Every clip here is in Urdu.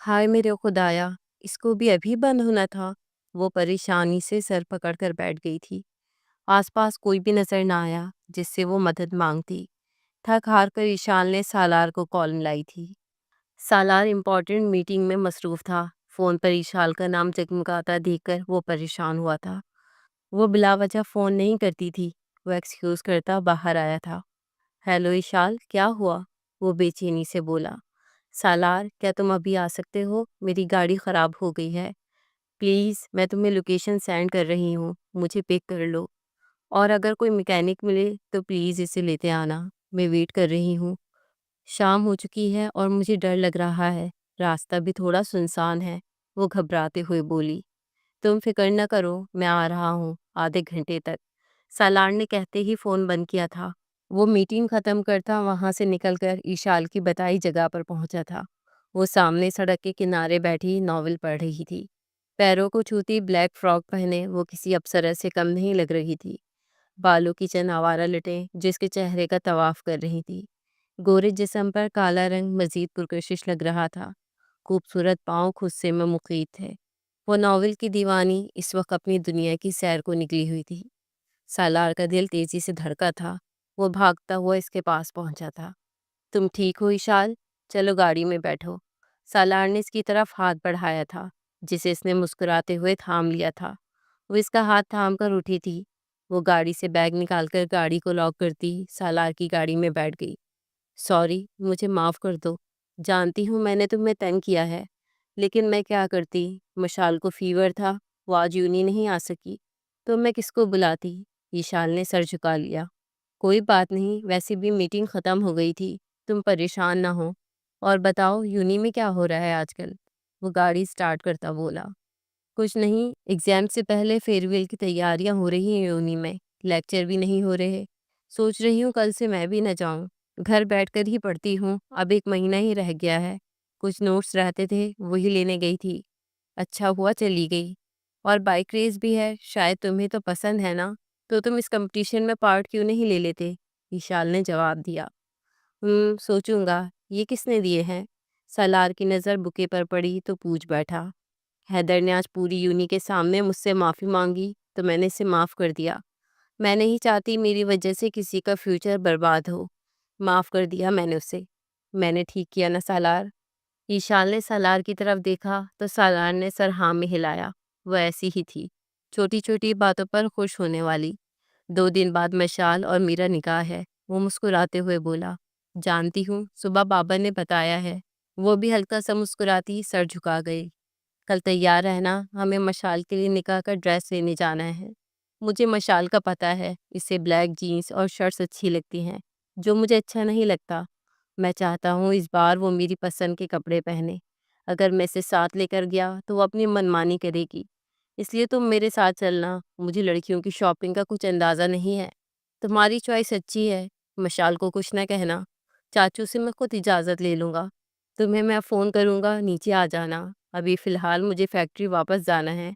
ہائے میرے خدایا، اس کو بھی ابھی بند ہونا تھا۔ وہ پریشانی سے سر پکڑ کر بیٹھ گئی تھی۔ آس پاس کوئی بھی نظر نہ آیا جس سے وہ مدد مانگتی۔ تھک ہار کر ایشان نے سالار کو کال ملائی تھی۔ سالار امپورٹنٹ میٹنگ میں مصروف تھا۔ فون پر ایشال کا نام جگمگاتا دیکھ کر وہ پریشان ہوا تھا۔ وہ بلا وجہ فون نہیں کرتی تھی۔ وہ ایکسکیوز کرتا باہر آیا تھا۔ ہیلو ایشال، کیا ہوا؟ وہ بے چینی سے بولا۔ سالار، کیا تم ابھی آ سکتے ہو؟ میری گاڑی خراب ہو گئی ہے۔ پلیز، میں تمہیں لوکیشن سینڈ کر رہی ہوں، مجھے پک کر لو۔ اور اگر کوئی میکینک ملے تو پلیز اسے لیتے آنا، میں ویٹ کر رہی ہوں۔ شام ہو چکی ہے اور مجھے ڈر لگ رہا ہے، راستہ بھی تھوڑا سنسان ہے، وہ گھبراتے ہوئے بولی۔ تم فکر نہ کرو، میں آ رہا ہوں آدھے گھنٹے تک، سالار نے کہتے ہی فون بند کیا تھا۔ وہ میٹنگ ختم کرتا وہاں سے نکل کر ایشال کی بتائی جگہ پر پہنچا تھا۔ وہ سامنے سڑک کے کنارے بیٹھی ناول پڑھ رہی تھی۔ پیروں کو چھوتی بلیک فراک پہنے وہ کسی ابصرہ سے کم نہیں لگ رہی تھی۔ بالوں کی چند آوارہ لٹیں جس کے چہرے کا طواف کر رہی تھی۔ گورے جسم پر کالا رنگ مزید پرکشش لگ رہا تھا۔ خوبصورت پاؤں خود سے میں مقید تھے۔ وہ ناول کی دیوانی اس وقت اپنی دنیا کی سیر کو نکلی ہوئی تھی۔ سالار کا دل تیزی سے دھڑکا تھا۔ وہ بھاگتا ہوا اس کے پاس پہنچا تھا۔ تم ٹھیک ہو ایشال؟ چلو گاڑی میں بیٹھو۔ سالار نے اس کی طرف ہاتھ بڑھایا تھا جسے اس نے مسکراتے ہوئے تھام لیا تھا۔ وہ اس کا ہاتھ تھام کر اٹھی تھی۔ وہ گاڑی سے بیگ نکال کر گاڑی کو لاک کرتی سالار کی گاڑی میں بیٹھ گئی۔ سوری، مجھے معاف کر دو۔ جانتی ہوں میں نے تمہیں تنگ کیا ہے، لیکن میں کیا کرتی؟ مشال کو فیور تھا، وہ آج یونی نہیں آ سکی، تو میں کس کو بلاتی؟ ایشال نے سر جھکا لیا۔ کوئی بات نہیں، ویسے بھی میٹنگ ختم ہو گئی تھی، تم پریشان نہ ہو۔ اور بتاؤ یونی میں کیا ہو رہا ہے آج کل؟ وہ گاڑی سٹارٹ کرتا بولا۔ کچھ نہیں، ایگزام سے پہلے فیئر ویل کی تیاریاں ہو رہی ہیں یونی میں، لیکچر بھی نہیں ہو رہے۔ سوچ رہی ہوں کل سے میں بھی نہ جاؤں، گھر بیٹھ کر ہی پڑھتی ہوں، اب ایک مہینہ ہی رہ گیا ہے۔ کچھ نوٹس رہتے تھے وہی لینے گئی تھی۔ اچھا ہوا چلی گئی۔ اور بائک ریس بھی ہے، شاید تمہیں تو پسند ہے نا، تو تم اس کمپٹیشن میں پارٹ کیوں نہیں لے لیتے؟ ایشال نے جواب دیا۔ سوچوں گا۔ یہ کس نے دیے ہیں؟ سالار کی نظر بکے پر پڑی تو پوچھ بیٹھا۔ حیدر نے آج پوری یونی کے سامنے مجھ سے معافی مانگی تو میں نے اسے معاف کر دیا۔ میں نہیں چاہتی میری وجہ سے کسی کا فیوچر برباد ہو۔ معاف کر دیا میں نے اسے۔ میں نے ٹھیک کیا نا سالار؟ ایشال نے سالار کی طرف دیکھا تو سالار نے سر ہاں میں ہلایا۔ وہ ایسی ہی تھی، چھوٹی چھوٹی باتوں پر خوش ہونے والی۔ 2 دن بعد مشال اور میرا نکاح ہے، وہ مسکراتے ہوئے بولا۔ جانتی ہوں، صبح بابا نے بتایا ہے۔ وہ بھی ہلکا سا مسکراتی سر جھکا گئی۔ کل تیار رہنا، ہمیں مشال کے لیے نکاح کا ڈریس لینے جانا ہے۔ مجھے مشال کا پتہ ہے، اسے بلیک جینس اور شرٹس اچھی لگتی ہیں، جو مجھے اچھا نہیں لگتا۔ میں چاہتا ہوں اس بار وہ میری پسند کے کپڑے پہنے۔ اگر میں اسے ساتھ لے کر گیا تو وہ اپنی منمانی کرے گی، اس لیے تم میرے ساتھ چلنا۔ مجھے لڑکیوں کی شاپنگ کا کچھ اندازہ نہیں ہے۔ تمہاری چوائس اچھی ہے، مشال کو کچھ نہ کہنا، چاچو سے میں خود اجازت لے لوں گا۔ تمہیں میں فون کروں گا، نیچے آ جانا۔ ابھی فی الحال مجھے فیکٹری واپس جانا ہے،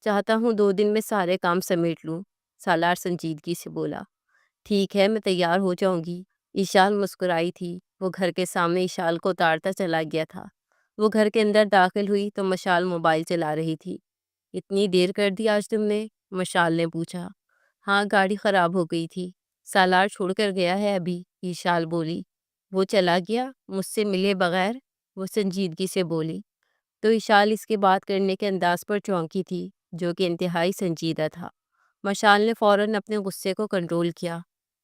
چاہتا ہوں 2 دن میں سارے کام سمیٹ لوں، سالار سنجیدگی سے بولا۔ ٹھیک ہے، میں تیار ہو جاؤں گی۔ ایشال مسکرائی تھی۔ وہ گھر کے سامنے ایشال کو اتارتا چلا گیا تھا۔ وہ گھر کے اندر داخل ہوئی تو مشال موبائل چلا رہی تھی۔ اتنی دیر کر دی آج تم نے؟ مشال نے پوچھا۔ ہاں، گاڑی خراب ہو گئی تھی، سالار چھوڑ کر گیا ہے ابھی، ایشال بولی۔ وہ چلا گیا مجھ سے ملے بغیر؟ وہ سنجیدگی سے بولی۔ تو ایشال اس کے بات کرنے کے انداز پر چونکی تھی جو کہ انتہائی سنجیدہ تھا۔ مشال نے فوراً اپنے غصے کو کنٹرول کیا۔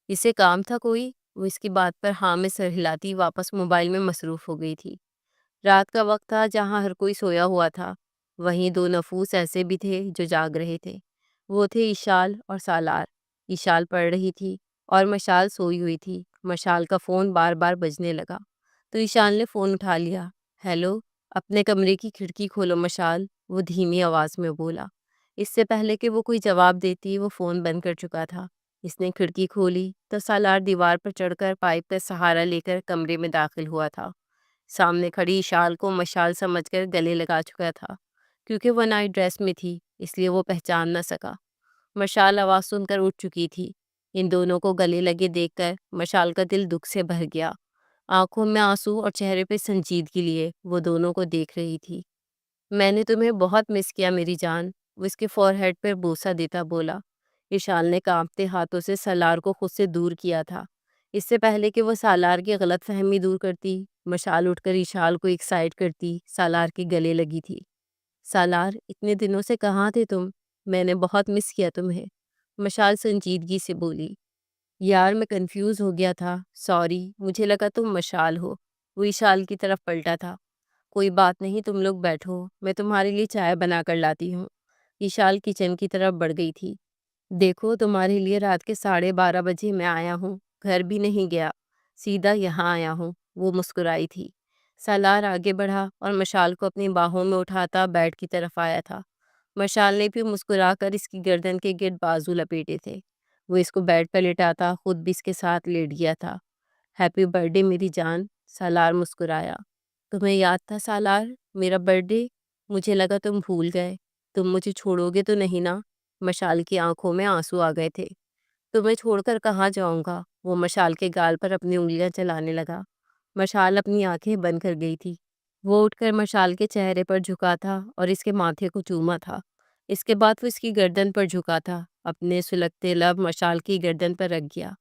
اسے کام تھا کوئی؟ وہ اس کی بات پر ہاں میں سر ہلاتی واپس موبائل میں مصروف ہو گئی تھی۔ رات کا وقت تھا، جہاں ہر کوئی سویا ہوا تھا، وہیں 2 نفوس ایسے بھی تھے جو جاگ رہے تھے۔ وہ تھے ایشال اور سالار۔ ایشال پڑھ رہی تھی اور مشال سوئی ہوئی تھی۔ مشال کا فون بار بار بجنے لگا تو ایشال نے فون اٹھا لیا۔ ہیلو، اپنے کمرے کی کھڑکی کھولو مشال، وہ دھیمی آواز میں بولا۔ اس سے پہلے کہ وہ کوئی جواب دیتی وہ فون بند کر چکا تھا۔ اس نے کھڑکی کھولی تو سالار دیوار پر چڑھ کر پائپ کا سہارا لے کر کمرے میں داخل ہوا تھا۔ سامنے کھڑی ایشال کو مشال سمجھ کر گلے لگا چکا تھا۔ کیونکہ وہ نائٹ ڈریس میں تھی اس لیے وہ پہچان نہ سکا۔ مشال آواز سن کر اٹھ چکی تھی۔ ان دونوں کو گلے لگے دیکھ کر مشال کا دل دکھ سے بھر گیا۔ آنکھوں میں آنسو اور چہرے پہ سنجیدگی لیے وہ دونوں کو دیکھ رہی تھی۔ میں نے تمہیں بہت مس کیا میری جان، وہ اس کے فور ہیڈ پر بوسہ دیتا بولا۔ اشال نے کانپتے ہاتھوں سے سالار کو خود سے دور کیا تھا۔ اس سے پہلے کہ وہ سالار کی غلط فہمی دور کرتی، مشال اٹھ کر اشال کو ایک سائڈ کرتی سالار کے گلے لگی تھی۔ سالار، اتنے دنوں سے کہاں تھے تم؟ میں نے بہت مس کیا تمہیں، مشال سنجیدگی سے بولی۔ یار میں کنفیوز ہو گیا تھا، سوری، مجھے لگا تم مشال ہو۔ وہ اشال کی طرف پلٹا تھا۔ کوئی بات نہیں، تم لوگ بیٹھو، میں تمہارے لیے چائے بنا کر لاتی ہوں۔ اشال کچن کی طرف بڑھ گئی تھی۔ دیکھو تمہارے لیے رات کے 12:30 بجے میں آیا ہوں، گھر بھی نہیں گیا، سیدھا یہاں آیا ہوں۔ وہ مسکرائی تھی۔ سالار آگے بڑھا اور مشال کو اپنی باہوں میں اٹھاتا بیڈ کی طرف آیا تھا۔ مشال نے بھی مسکرا کر اس کی گردن کے گرد بازو لپیٹے تھے۔ وہ اس کو بیڈ پر لٹاتا خود بھی اس کے ساتھ لیٹ گیا تھا۔ ہیپی برتھ ڈے میری جان، سالار مسکرایا۔ تمہیں یاد تھا سالار، میرا برتھ ڈے؟ مجھے لگا تم بھول گئے۔ تم مجھے چھوڑو گے تو نہیں نا؟ مشال کی آنکھوں میں آنسو آ گئے تھے۔ تمہیں چھوڑ کر کہاں جاؤں گا؟ وہ مشال کے گال پر اپنی انگلیاں چلانے لگا۔ مشال اپنی آنکھیں بند کر گئی تھی۔ وہ اٹھ کر مشال کے چہرے پر جھکا تھا اور اس کے ماتھے کو چوما تھا۔ اس کے بعد وہ اس کی گردن پر جھکا تھا، اپنے سلگتے لب مشال کی گردن پر رکھ گیا۔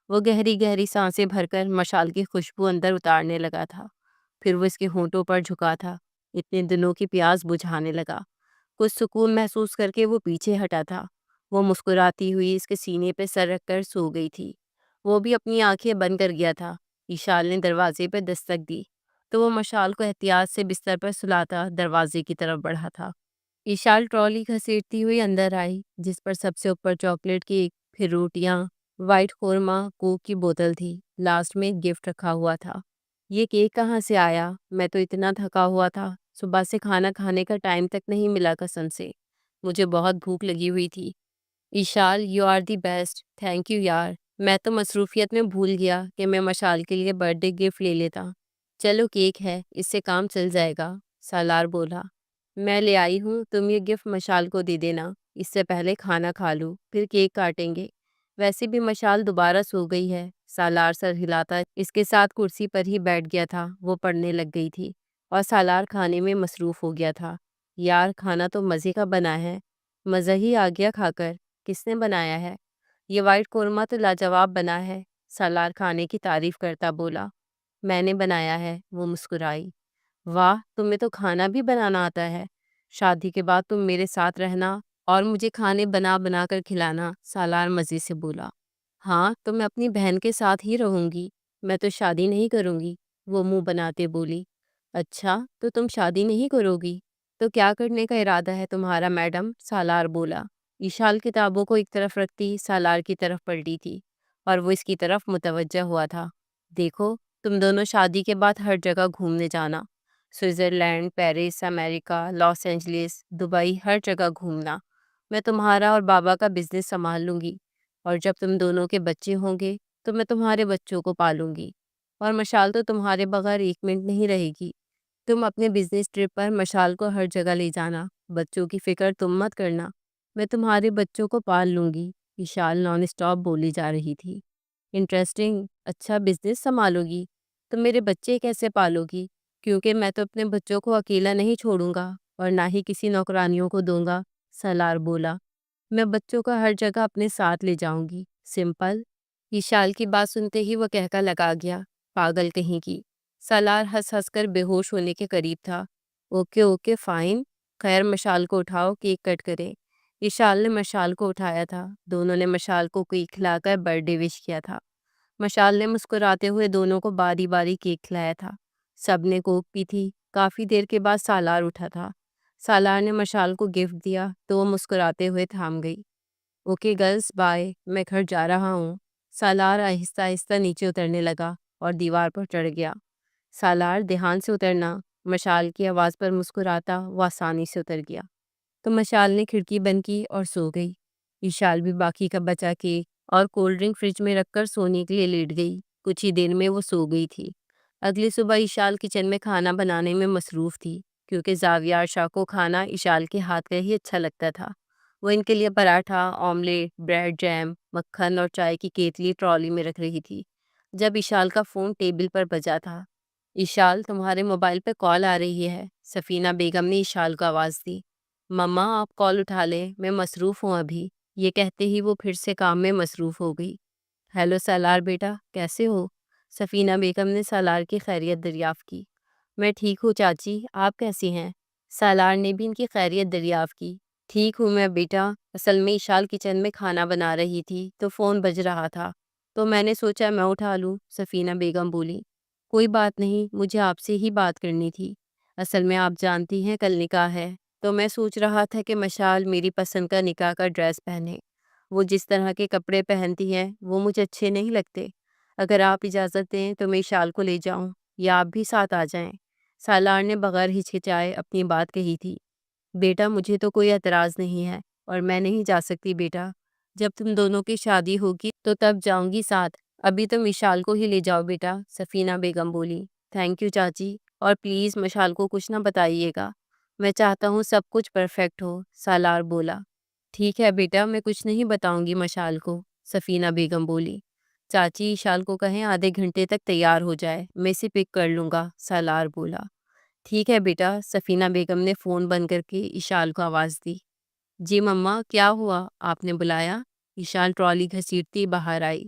وہ گہری گہری سانسیں بھر کر مشال کی خوشبو اندر اتارنے لگا تھا۔ پھر وہ اس کے ہونٹوں پر جھکا تھا، اتنے دنوں کی پیاس بجھانے لگا۔ کچھ سکون محسوس کر کے وہ پیچھے ہٹا تھا۔ وہ مسکراتی ہوئی اس کے سینے پہ سر رکھ کر سو گئی تھی۔ وہ بھی اپنی آنکھیں بند کر گیا تھا۔ اشال نے دروازے پہ دستک دی تو وہ مشال کو احتیاط سے بستر پر سلاتا دروازے کی طرف بڑھا تھا۔ اشال ٹرالی گھسیٹتی ہوئی اندر آئی، جس پر سب سے اوپر چاکلیٹ کیک، پھر روٹیاں، وائٹ قورمہ، کوک کی بوتل تھی، لاسٹ میں ایک گفٹ رکھا ہوا تھا۔ یہ کیک کہاں سے آیا؟ میں تو اتنا تھکا ہوا تھا، صبح سے کھانا کھانے کا ٹائم تک نہیں ملا قسم سے۔ مجھے بہت بھوک لگی ہوئی تھی۔ Eshal, you are the best, thank you یار۔ میں تو مصروفیت میں بھول گیا کہ میں مشال کے لیے برتھ ڈے گفٹ لے لیتا۔ چلو کیک ہے، اس سے کام چل جائے گا، سالار بولا۔ میں لے آئی ہوں، تم یہ گفٹ مشال کو دے دینا، اس سے پہلے کھانا کھا لوں، پھر کیک کاٹیں گے۔ ویسے بھی مشال دوبارہ سو گئی ہے، سالار سر ہلاتا اس کے ساتھ کرسی پر ہی بیٹھ گیا تھا۔ وہ پڑھنے لگ گئی تھی اور سالار کھانے میں مصروف ہو گیا تھا۔ یار کھانا تو مزے کا بنا ہے، مزہ ہی آ گیا کھا کر۔ کس نے بنایا ہے؟ یہ وائٹ قورمہ تو لاجواب بنا ہے، سالار کھانے کی تعریف کرتا بولا۔ میں نے بنایا ہے، وہ مسکرائی۔ واہ، تمہیں تو کھانا بھی بنانا آتا ہے۔ شادی کے بعد تم میرے ساتھ رہنا اور مجھے کھانے بنا بنا کر کھلانا، سالار مزے سے بولا۔ ہاں تو میں اپنی بہن کے ساتھ ہی رہوں گی، میں تو شادی نہیں کروں گی، وہ منہ بناتے بولی۔ اچھا تو تم شادی نہیں کرو گی؟ تو کیا کرنے کا ارادہ ہے تمہارا میڈم؟ سالار بولا۔ ایشال کتابوں کو ایک طرف رکھتی سالار کی طرف پلٹی تھی اور وہ اس کی طرف متوجہ ہوا تھا۔ دیکھو تم دونوں شادی کے بعد ہر جگہ گھومنے جانا، سوئٹزرلینڈ، پیرس، امریکہ، لاس اینجلس، دبئی، ہر جگہ گھومنا۔ میں تمہارا اور بابا کا بزنس سنبھال لوں گی، اور جب تم دونوں کے بچے ہوں گے تو میں تمہارے بچوں کو پالوں گی، اور مشال تو تمہارے بغیر ایک منٹ نہیں رہے گی۔ تم اپنے بزنس ٹرپ پر مشال کو ہر جگہ لے جانا، بچوں کی فکر تم مت کرنا، میں تمہارے بچوں کو پال لوں گی، وشال نان اسٹاپ بولی جا رہی تھی۔ انٹرسٹنگ، اچھا بزنس سنبھالو گی؟ تم میرے بچے کیسے پالو گی؟ کیونکہ میں تو اپنے بچوں کو اکیلا نہیں چھوڑوں گا اور نہ ہی کسی نوکرانیوں کو دوں گا، سالار بولا۔ میں بچوں کو ہر جگہ اپنے ساتھ لے جاؤں گی، سمپل۔ وشال کی بات سنتے ہی وہ کہکا لگا گیا، پاگل کہیں کی۔ سالار ہنس ہنس کر بے ہوش ہونے کے قریب تھا۔ اوکے اوکے فائن، خیر مشال کو اٹھاؤ، کیک کٹ کریں۔ وشال نے مشال کو اٹھایا تھا، دونوں نے مشال کو کیک کھلا کر برتھ ڈے وش کیا تھا۔ مشال نے مسکراتے ہوئے دونوں کو باری باری کیک کھلایا تھا۔ سب نے کوک پی تھی۔ کافی دیر کے بعد سالار اٹھا تھا۔ سالار نے مشال کو گفٹ دیا تو وہ مسکراتے ہوئے تھام گئی۔ اوکے گرلز بائے، میں گھر جا رہا ہوں۔ سالار آہستہ آہستہ نیچے اترنے لگا اور دیوار پر چڑھ گیا۔ سالار دھیان سے اترنا، مشال کی آواز پر مسکراتا وہ آسانی سے اتر گیا۔ تو مشال نے کھڑکی بند کی اور سو گئی۔ وشال بھی باقی کا بچا کیک اور کولڈ ڈرنک فریج میں رکھ کر سونے کے لیے لیٹ گئی۔ کچھ ہی دیر میں وہ سو گئی تھی۔ اگلی صبح ایشال کچن میں کھانا بنانے میں مصروف تھی، کیونکہ زاویار شاہ کو کھانا ایشال کے ہاتھ کا ہی اچھا لگتا تھا۔ وہ ان کے لیے پراٹھا، آملیٹ، بریڈ، جیم، مکھن اور چائے کی کیتلی ٹرالی میں رکھ رہی تھی۔ جب اشال کا فون ٹیبل پر بجا تھا۔ اشال، تمہارے موبائل پہ کال آ رہی ہے، سفینہ بیگم نے اشال کو آواز دی۔ مما آپ کال اٹھا لیں، میں مصروف ہوں ابھی۔ یہ کہتے ہی وہ پھر سے کام میں مصروف ہو گئی۔ ہیلو سالار بیٹا، کیسے ہو؟ سفینہ بیگم نے سالار کی خیریت دریافت کی۔ میں ٹھیک ہوں چاچی، آپ کیسی ہیں؟ سالار نے بھی ان کی خیریت دریافت کی۔ ٹھیک ہوں میں بیٹا، اصل میں اشال کچن میں کھانا بنا رہی تھی تو فون بج رہا تھا، تو میں نے سوچا میں اٹھا لوں، سفینہ بیگم بولی۔ کوئی بات نہیں، مجھے آپ سے ہی بات کرنی تھی۔ اصل میں آپ جانتی ہیں کل نکاح ہے، تو میں سوچ رہا تھا کہ مشال میری پسند کا نکاح کا ڈریس پہنے۔ وہ جس طرح کے کپڑے پہنتی ہے وہ مجھے اچھے نہیں لگتے۔ اگر آپ اجازت دیں تو میں اشال کو لے جاؤں یا آپ بھی ساتھ آ جائیں؟ سالار نے بغیر ہچکچائے اپنی بات کہی تھی۔ بیٹا مجھے تو کوئی اعتراض نہیں ہے، اور میں نہیں جا سکتی بیٹا۔ جب تم دونوں کی شادی ہوگی تو تب جاؤں گی ساتھ، ابھی تم مشال کو ہی لے جاؤ بیٹا، سفینہ بیگم بولی۔ تھینک یو چاچی، اور پلیز مشال کو کچھ نہ بتائیے گا، میں چاہتا ہوں سب کچھ پرفیکٹ ہو، سالار بولا۔ ٹھیک ہے بیٹا، میں کچھ نہیں بتاؤں گی مشال کو، سفینہ بیگم بولی۔ چاچی اشال کو کہیں آدھے گھنٹے تک تیار ہو جائے، میں اسے پک کر لوں گا، سالار بولا۔ ٹھیک ہے بیٹا، سفینہ بیگم نے فون بند کر کے اشال کو آواز دی۔ جی مما، کیا ہوا، آپ نے بلایا؟ اشال ٹرالی گھسیٹتی باہر آئی۔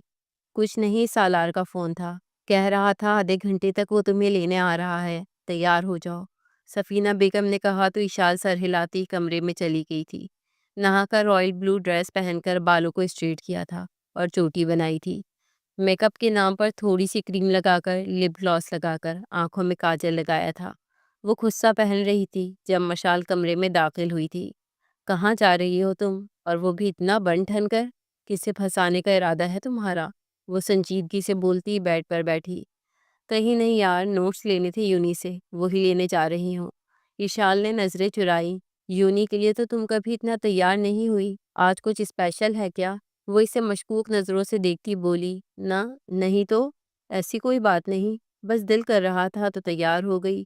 کچھ نہیں، سالار کا فون تھا، کہہ رہا تھا آدھے گھنٹے تک وہ تمہیں لینے آ رہا ہے، تیار ہو جاؤ، سفینہ بیگم نے کہا تو اشال سر ہلاتی کمرے میں چلی گئی تھی۔ نہا کر رائل بلو ڈریس پہن کر بالوں کو اسٹریٹ کیا تھا اور چوٹی بنائی تھی۔ میک اپ کے نام پر تھوڑی سی کریم لگا کر، لپ گلاس لگا کر، آنکھوں میں کاجل لگایا تھا۔ وہ خود سا پہن رہی تھی جب مشال کمرے میں داخل ہوئی تھی۔ کہاں جا رہی ہو تم، اور وہ بھی اتنا بن ٹھن کر؟ کسے پھنسانے کا ارادہ ہے تمہارا؟ وہ سنجیدگی سے بولتی بیڈ پر بیٹھی۔ کہیں نہیں یار، نوٹس لینے تھے یونی سے، وہی لینے جا رہی ہوں۔ اشال نے نظریں چرائی۔ یونی کے لیے تو تم کبھی اتنا تیار نہیں ہوئی، آج کچھ اسپیشل ہے کیا؟ وہ اسے مشکوک نظروں سے دیکھتی بولی۔ نہ نہیں تو ایسی کوئی بات نہیں، بس دل کر رہا تھا تو تیار ہو گئی۔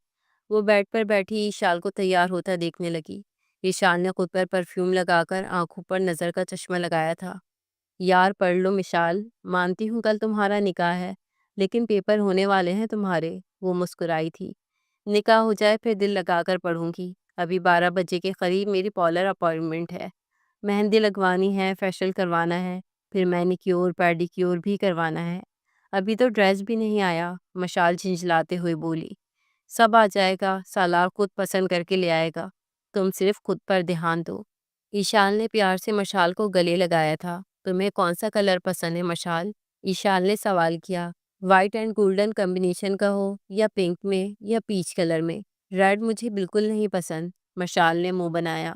وہ بیڈ پر بیٹھی اشال کو تیار ہوتا دیکھنے لگی۔ اشال نے خود پر پرفیوم لگا کر آنکھوں پر نظر کا چشمہ لگایا تھا۔ یار پڑھ لو مشال، مانتی ہوں کل تمہارا نکاح ہے، لیکن پیپر ہونے والے ہیں تمہارے، وہ مسکرائی تھی۔ نکاح ہو جائے پھر دل لگا کر پڑھوں گی، ابھی 12 بجے کے قریب میری پارلر اپائنٹمنٹ ہے، مہندی لگوانی ہے، فیشل کروانا ہے، پھر مینیکیور پیڈیکیور بھی کروانا ہے۔ ابھی تو ڈریس بھی نہیں آیا، مشال جھنجھلاتے ہوئے بولی۔ سب آ جائے گا، سالار خود پسند کر کے لے آئے گا، تم صرف خود پر دھیان دو۔ اشال نے پیار سے مشال کو گلے لگایا تھا۔ تمہیں کون سا کلر پسند ہے مشال؟ اشال نے سوال کیا۔ وائٹ اینڈ گولڈن کمبینیشن کا ہو، یا پنک میں، یا پیچ کلر میں؟ ریڈ مجھے بالکل نہیں پسند، مشال نے منہ بنایا۔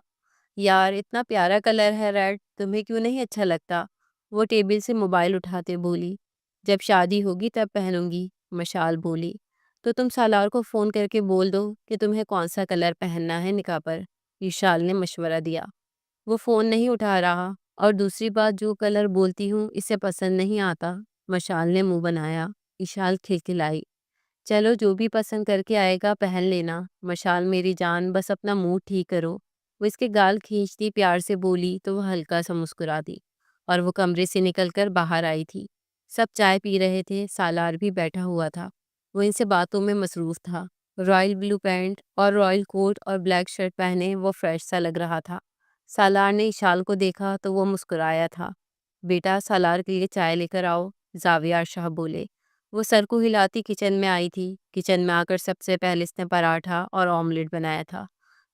یار اتنا پیارا کلر ہے ریڈ، تمہیں کیوں نہیں اچھا لگتا؟ وہ ٹیبل سے موبائل اٹھاتے بولی۔ جب شادی ہوگی تب پہنوں گی، مشال بولی۔ تو تم سالار کو فون کر کے بول دو کہ تمہیں کون سا کلر پہننا ہے نکاح پر، اشال نے مشورہ دیا۔ وہ فون نہیں اٹھا رہا، اور دوسری بات جو کلر بولتی ہوں اسے پسند نہیں آتا، مشال نے منہ بنایا۔ اشال کھلکھلائی۔ چلو جو بھی پسند کر کے آئے گا پہن لینا، مشال میری جان، بس اپنا موڈ ٹھیک کرو۔ وہ اس کے گال کھینچتی پیار سے بولی تو وہ ہلکا سا مسکرا دی، اور وہ کمرے سے نکل کر باہر آئی تھی۔ سب چائے پی رہے تھے، سالار بھی بیٹھا ہوا تھا، وہ ان سے باتوں میں مصروف تھا۔ رائل بلو پینٹ اور رائل کوٹ اور بلیک شرٹ پہنے وہ فریش سا لگ رہا تھا۔ سالار نے اشال کو دیکھا تو وہ مسکرایا تھا۔ بیٹا سالار کے لیے چائے لے کر آؤ، زاویار شاہ بولے۔ وہ سر کو ہلاتی کچن میں آئی تھی۔ کچن میں آ کر سب سے پہلے اس نے پراٹھا اور آملیٹ بنایا تھا۔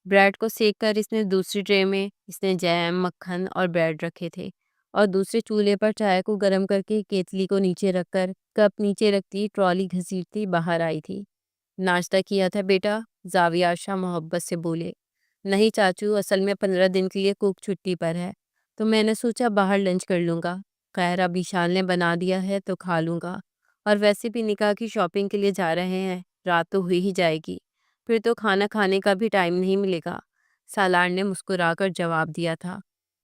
بریڈ کو سیک کر اس نے دوسری ٹرے میں اس نے جیم، مکھن اور بریڈ رکھے تھے، اور دوسرے چولہے پر چائے کو گرم کر کے کیتلی کو نیچے رکھ کر کپ نیچے رکھتی ٹرالی گھسیٹتی باہر آئی تھی۔ ناشتہ کیا تھا بیٹا؟ زاویار شاہ محبت سے بولے۔ نہیں چاچو، اصل میں 15 دن کے لیے کوک چھٹی پر ہے، تو میں نے سوچا باہر لنچ کر لوں گا۔ خیر اب اشال نے بنا دیا ہے تو کھا لوں گا، اور ویسے بھی نکاح کی شاپنگ کے لیے جا رہے ہیں، رات تو ہوئی ہی جائے گی، پھر تو کھانا کھانے کا بھی ٹائم نہیں ملے گا، سالار نے مسکرا کر جواب دیا تھا۔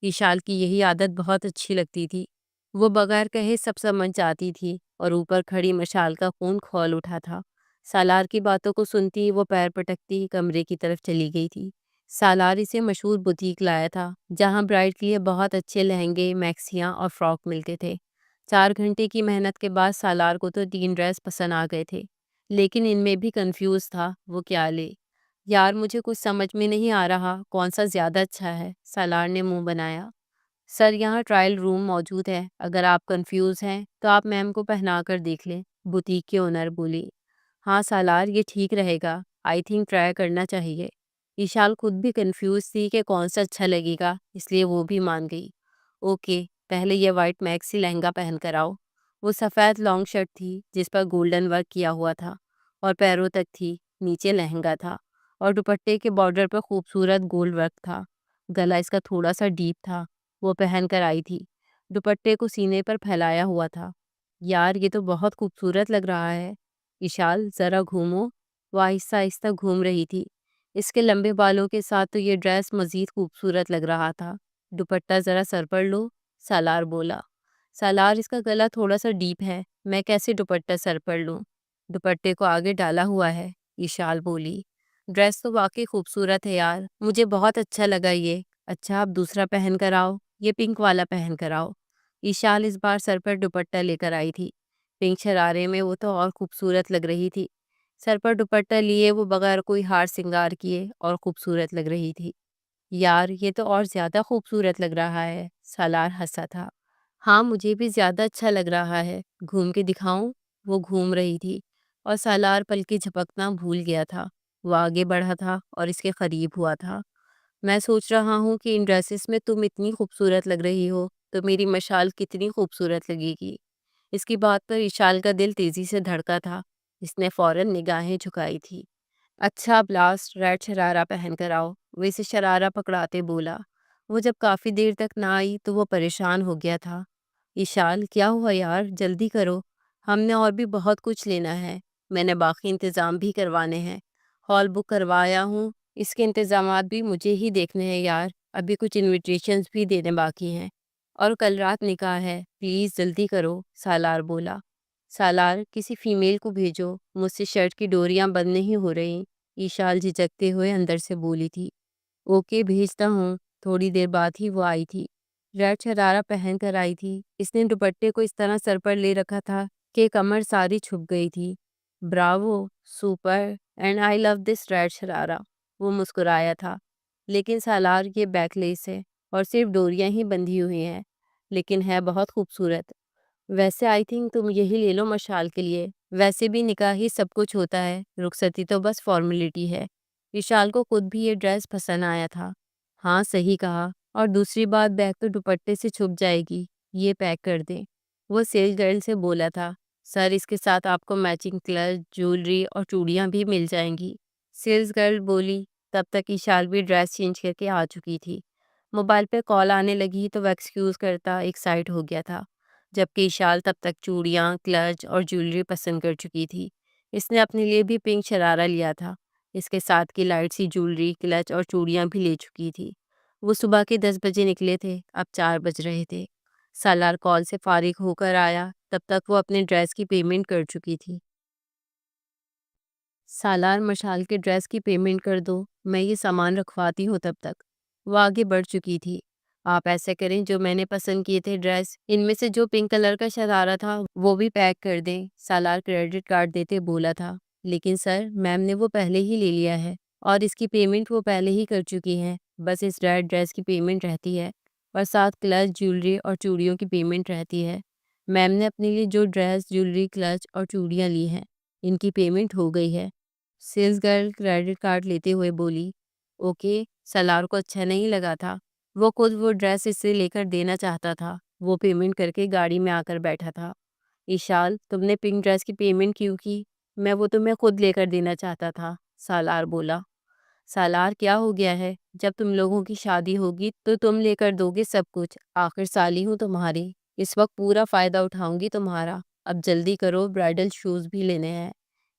اشال کی یہی عادت بہت اچھی لگتی تھی، وہ بغیر کہے سب سمجھ جاتی تھی، اور اوپر کھڑی مشال کا خون کھول اٹھا تھا۔ سالار کی باتوں کو سنتی وہ پیر پٹکتی کمرے کی طرف چلی گئی تھی۔ سالار اسے مشہور بوتیک لایا تھا، جہاں برائڈ کے لیے بہت اچھے لہنگے، میکسیاں اور فراک ملتے تھے۔ 4 گھنٹے کی محنت کے بعد سالار کو تو 3 ڈریس پسند آ گئے تھے، لیکن ان میں بھی کنفیوز تھا وہ کیا لے۔ یار مجھے کچھ سمجھ میں نہیں آ رہا کون سا زیادہ اچھا ہے، سالار نے منہ بنایا۔ سر یہاں ٹرائل روم موجود ہے، اگر آپ کنفیوز ہیں تو آپ میم کو پہنا کر دیکھ لیں، بوتیک کے اونر بولی۔ ہاں سالار یہ ٹھیک رہے گا، آئی تھنک ٹرائی کرنا چاہیے۔ ایشال خود بھی کنفیوز تھی کہ کون سا اچھا لگے گا، اس لیے وہ بھی مان گئی۔ اوکے، پہلے یہ وائٹ میکسی لہنگا پہن کر آؤ۔ وہ سفید لانگ شرٹ تھی جس پر گولڈن ورک کیا ہوا تھا اور پیروں تک تھی، نیچے لہنگا تھا اور دوپٹے کے بارڈر پر خوبصورت گولڈ ورک تھا۔ گلا اس کا تھوڑا سا ڈیپ تھا، وہ پہن کر آئی تھی، دوپٹے کو سینے پر پھیلایا ہوا تھا۔ یار یہ تو بہت خوبصورت لگ رہا ہے، ایشال ذرا گھومو۔ وہ آہستہ آہستہ گھوم رہی تھی، اس کے لمبے بالوں کے ساتھ تو یہ ڈریس مزید خوبصورت لگ رہا تھا۔ دوپٹہ ذرا سر پر لو، سالار بولا۔ سالار اس کا گلا تھوڑا سا ڈیپ ہے، میں کیسے دوپٹہ سر پر لوں؟ دوپٹے کو آگے ڈالا ہوا ہے، ایشال بولی۔ ڈریس تو واقعی خوبصورت ہے یار، مجھے بہت اچھا لگا یہ۔ اچھا آپ دوسرا پہن کر آؤ، یہ پنک والا پہن کر آؤ۔ ایشال اس بار سر پر دوپٹہ لے کر آئی تھی، پنک شرارے میں وہ تو اور خوبصورت لگ رہی تھی۔ سر پر دوپٹہ لیے وہ بغیر کوئی ہار سنگار کیے اور خوبصورت لگ رہی تھی۔ یار یہ تو اور زیادہ خوبصورت لگ رہا ہے، سالار ہنسا تھا۔ ہاں مجھے بھی زیادہ اچھا لگ رہا ہے، گھوم کے دکھاؤں؟ وہ گھوم رہی تھی اور سالار پلکیں جھپکنا بھول گیا تھا۔ وہ آگے بڑھا تھا اور اس کے قریب ہوا تھا۔ میں سوچ رہا ہوں کہ ان ڈریسز میں تم اتنی خوبصورت لگ رہی ہو تو میری مشال کتنی خوبصورت لگے گی۔ اس کی بات پر ایشال کا دل تیزی سے دھڑکا تھا، اس نے فوراً نگاہیں جھکائی تھی۔ اچھا اب لاسٹ ریڈ شرارہ پہن کر آؤ، وہ اسے شرارہ پکڑاتے بولا۔ وہ جب کافی دیر تک نہ آئی تو وہ پریشان ہو گیا تھا۔ ایشال کیا ہوا یار، جلدی کرو، ہم نے اور بھی بہت کچھ لینا ہے، میں نے باقی انتظام بھی کروانے ہیں، ہال بک کروایا ہوں، اس کے انتظامات بھی مجھے ہی دیکھنے ہیں یار، ابھی کچھ انویٹیشنز بھی دینے باقی ہیں، اور کل رات نکاح ہے، پلیز جلدی کرو، سالار بولا۔ سالار کسی فیمیل کو بھیجو، مجھ سے شرٹ کی ڈوریاں بند نہیں ہو رہی، ایشال جھجکتے ہوئے اندر سے بولی تھی۔ اوکے بھیجتا ہوں۔ تھوڑی دیر بعد ہی وہ آئی تھی، ریڈ شرارہ پہن کر آئی تھی۔ اس نے دوپٹے کو اس طرح سر پر لے رکھا تھا کہ کمر ساری چھپ گئی تھی۔ Bravo, super, and I love this red sharara, وہ مسکرایا تھا۔ لیکن سالار یہ بیک لیس ہے اور صرف ڈوریاں ہی بندھی ہوئی ہیں، لیکن ہے بہت خوبصورت۔ ویسے آئی تھنک تم یہی لے لو مشال کے لیے، ویسے بھی نکاح ہی سب کچھ ہوتا ہے، رخصتی تو بس فارمیلٹی ہے۔ وشال کو خود بھی یہ ڈریس پسند آیا تھا۔ ہاں صحیح کہا، اور دوسری بات بیگ تو دوپٹے سے چھپ جائے گی، یہ پیک کر دیں، وہ سیل گرل سے بولا تھا۔ سر اس کے ساتھ آپ کو میچنگ کلچ، جیولری اور چوڑیاں بھی مل جائیں گی، سیلز گرل بولی۔ تب تک ایشال بھی ڈریس چینج کر کے آ چکی تھی۔ موبائل پہ کال آنے لگی تو وہ ایکسکیوز کرتا ایک سائڈ ہو گیا تھا، جبکہ ایشال تب تک چوڑیاں، کلچ اور جیولری پسند کر چکی تھی۔ اس نے اپنے لیے بھی پنک شرارہ لیا تھا، اس کے ساتھ کی لائٹ سی جیولری، کلچ اور چوڑیاں بھی لے چکی تھی۔ وہ صبح کے 10 بجے نکلے تھے، اب 4 بج رہے تھے۔ سالار کال سے فارغ ہو کر آیا، تب تک وہ اپنے ڈریس کی پیمنٹ کر چکی تھی۔ سالار مشال کے ڈریس کی پیمنٹ کر دو، میں یہ سامان رکھواتی ہوں تب تک۔ وہ آگے بڑھ چکی تھی۔ آپ ایسے کریں جو میں نے پسند کیے تھے ڈریس، ان میں سے جو پنک کلر کا شرارہ تھا وہ بھی پیک کر دیں، سالار کریڈٹ کارڈ دیتے بولا تھا۔ لیکن سر میم نے وہ پہلے ہی لے لیا ہے اور اس کی پیمنٹ وہ پہلے ہی کر چکی ہیں، بس اس ریڈ ڈریس کی پیمنٹ رہتی ہے اور ساتھ کلچ، جیولری اور چوڑیوں کی پیمنٹ رہتی ہے۔ میم نے اپنے لیے جو ڈریس، جیولری، کلچ اور چوڑیاں لی ہیں ان کی پیمنٹ ہو گئی ہے، سیلز گرل کریڈٹ کارڈ لیتے ہوئے بولی۔ اوکے، سالار کو اچھا نہیں لگا تھا، وہ خود وہ ڈریس اس سے لے کر دینا چاہتا تھا۔ وہ پیمنٹ کر کے گاڑی میں آ کر بیٹھا تھا۔ ایشال تم نے پنک ڈریس کی پیمنٹ کیوں کی؟ میں وہ تمہیں خود لے کر دینا چاہتا تھا، سالار بولا۔ سالار کیا ہو گیا ہے، جب تم لوگوں کی شادی ہوگی تو تم لے کر دو گے سب کچھ، آخر سالی ہوں تمہاری، اس وقت پورا فائدہ اٹھاؤں گی تمہارا۔ اب جلدی کرو، برائڈل شوز بھی لینے ہیں،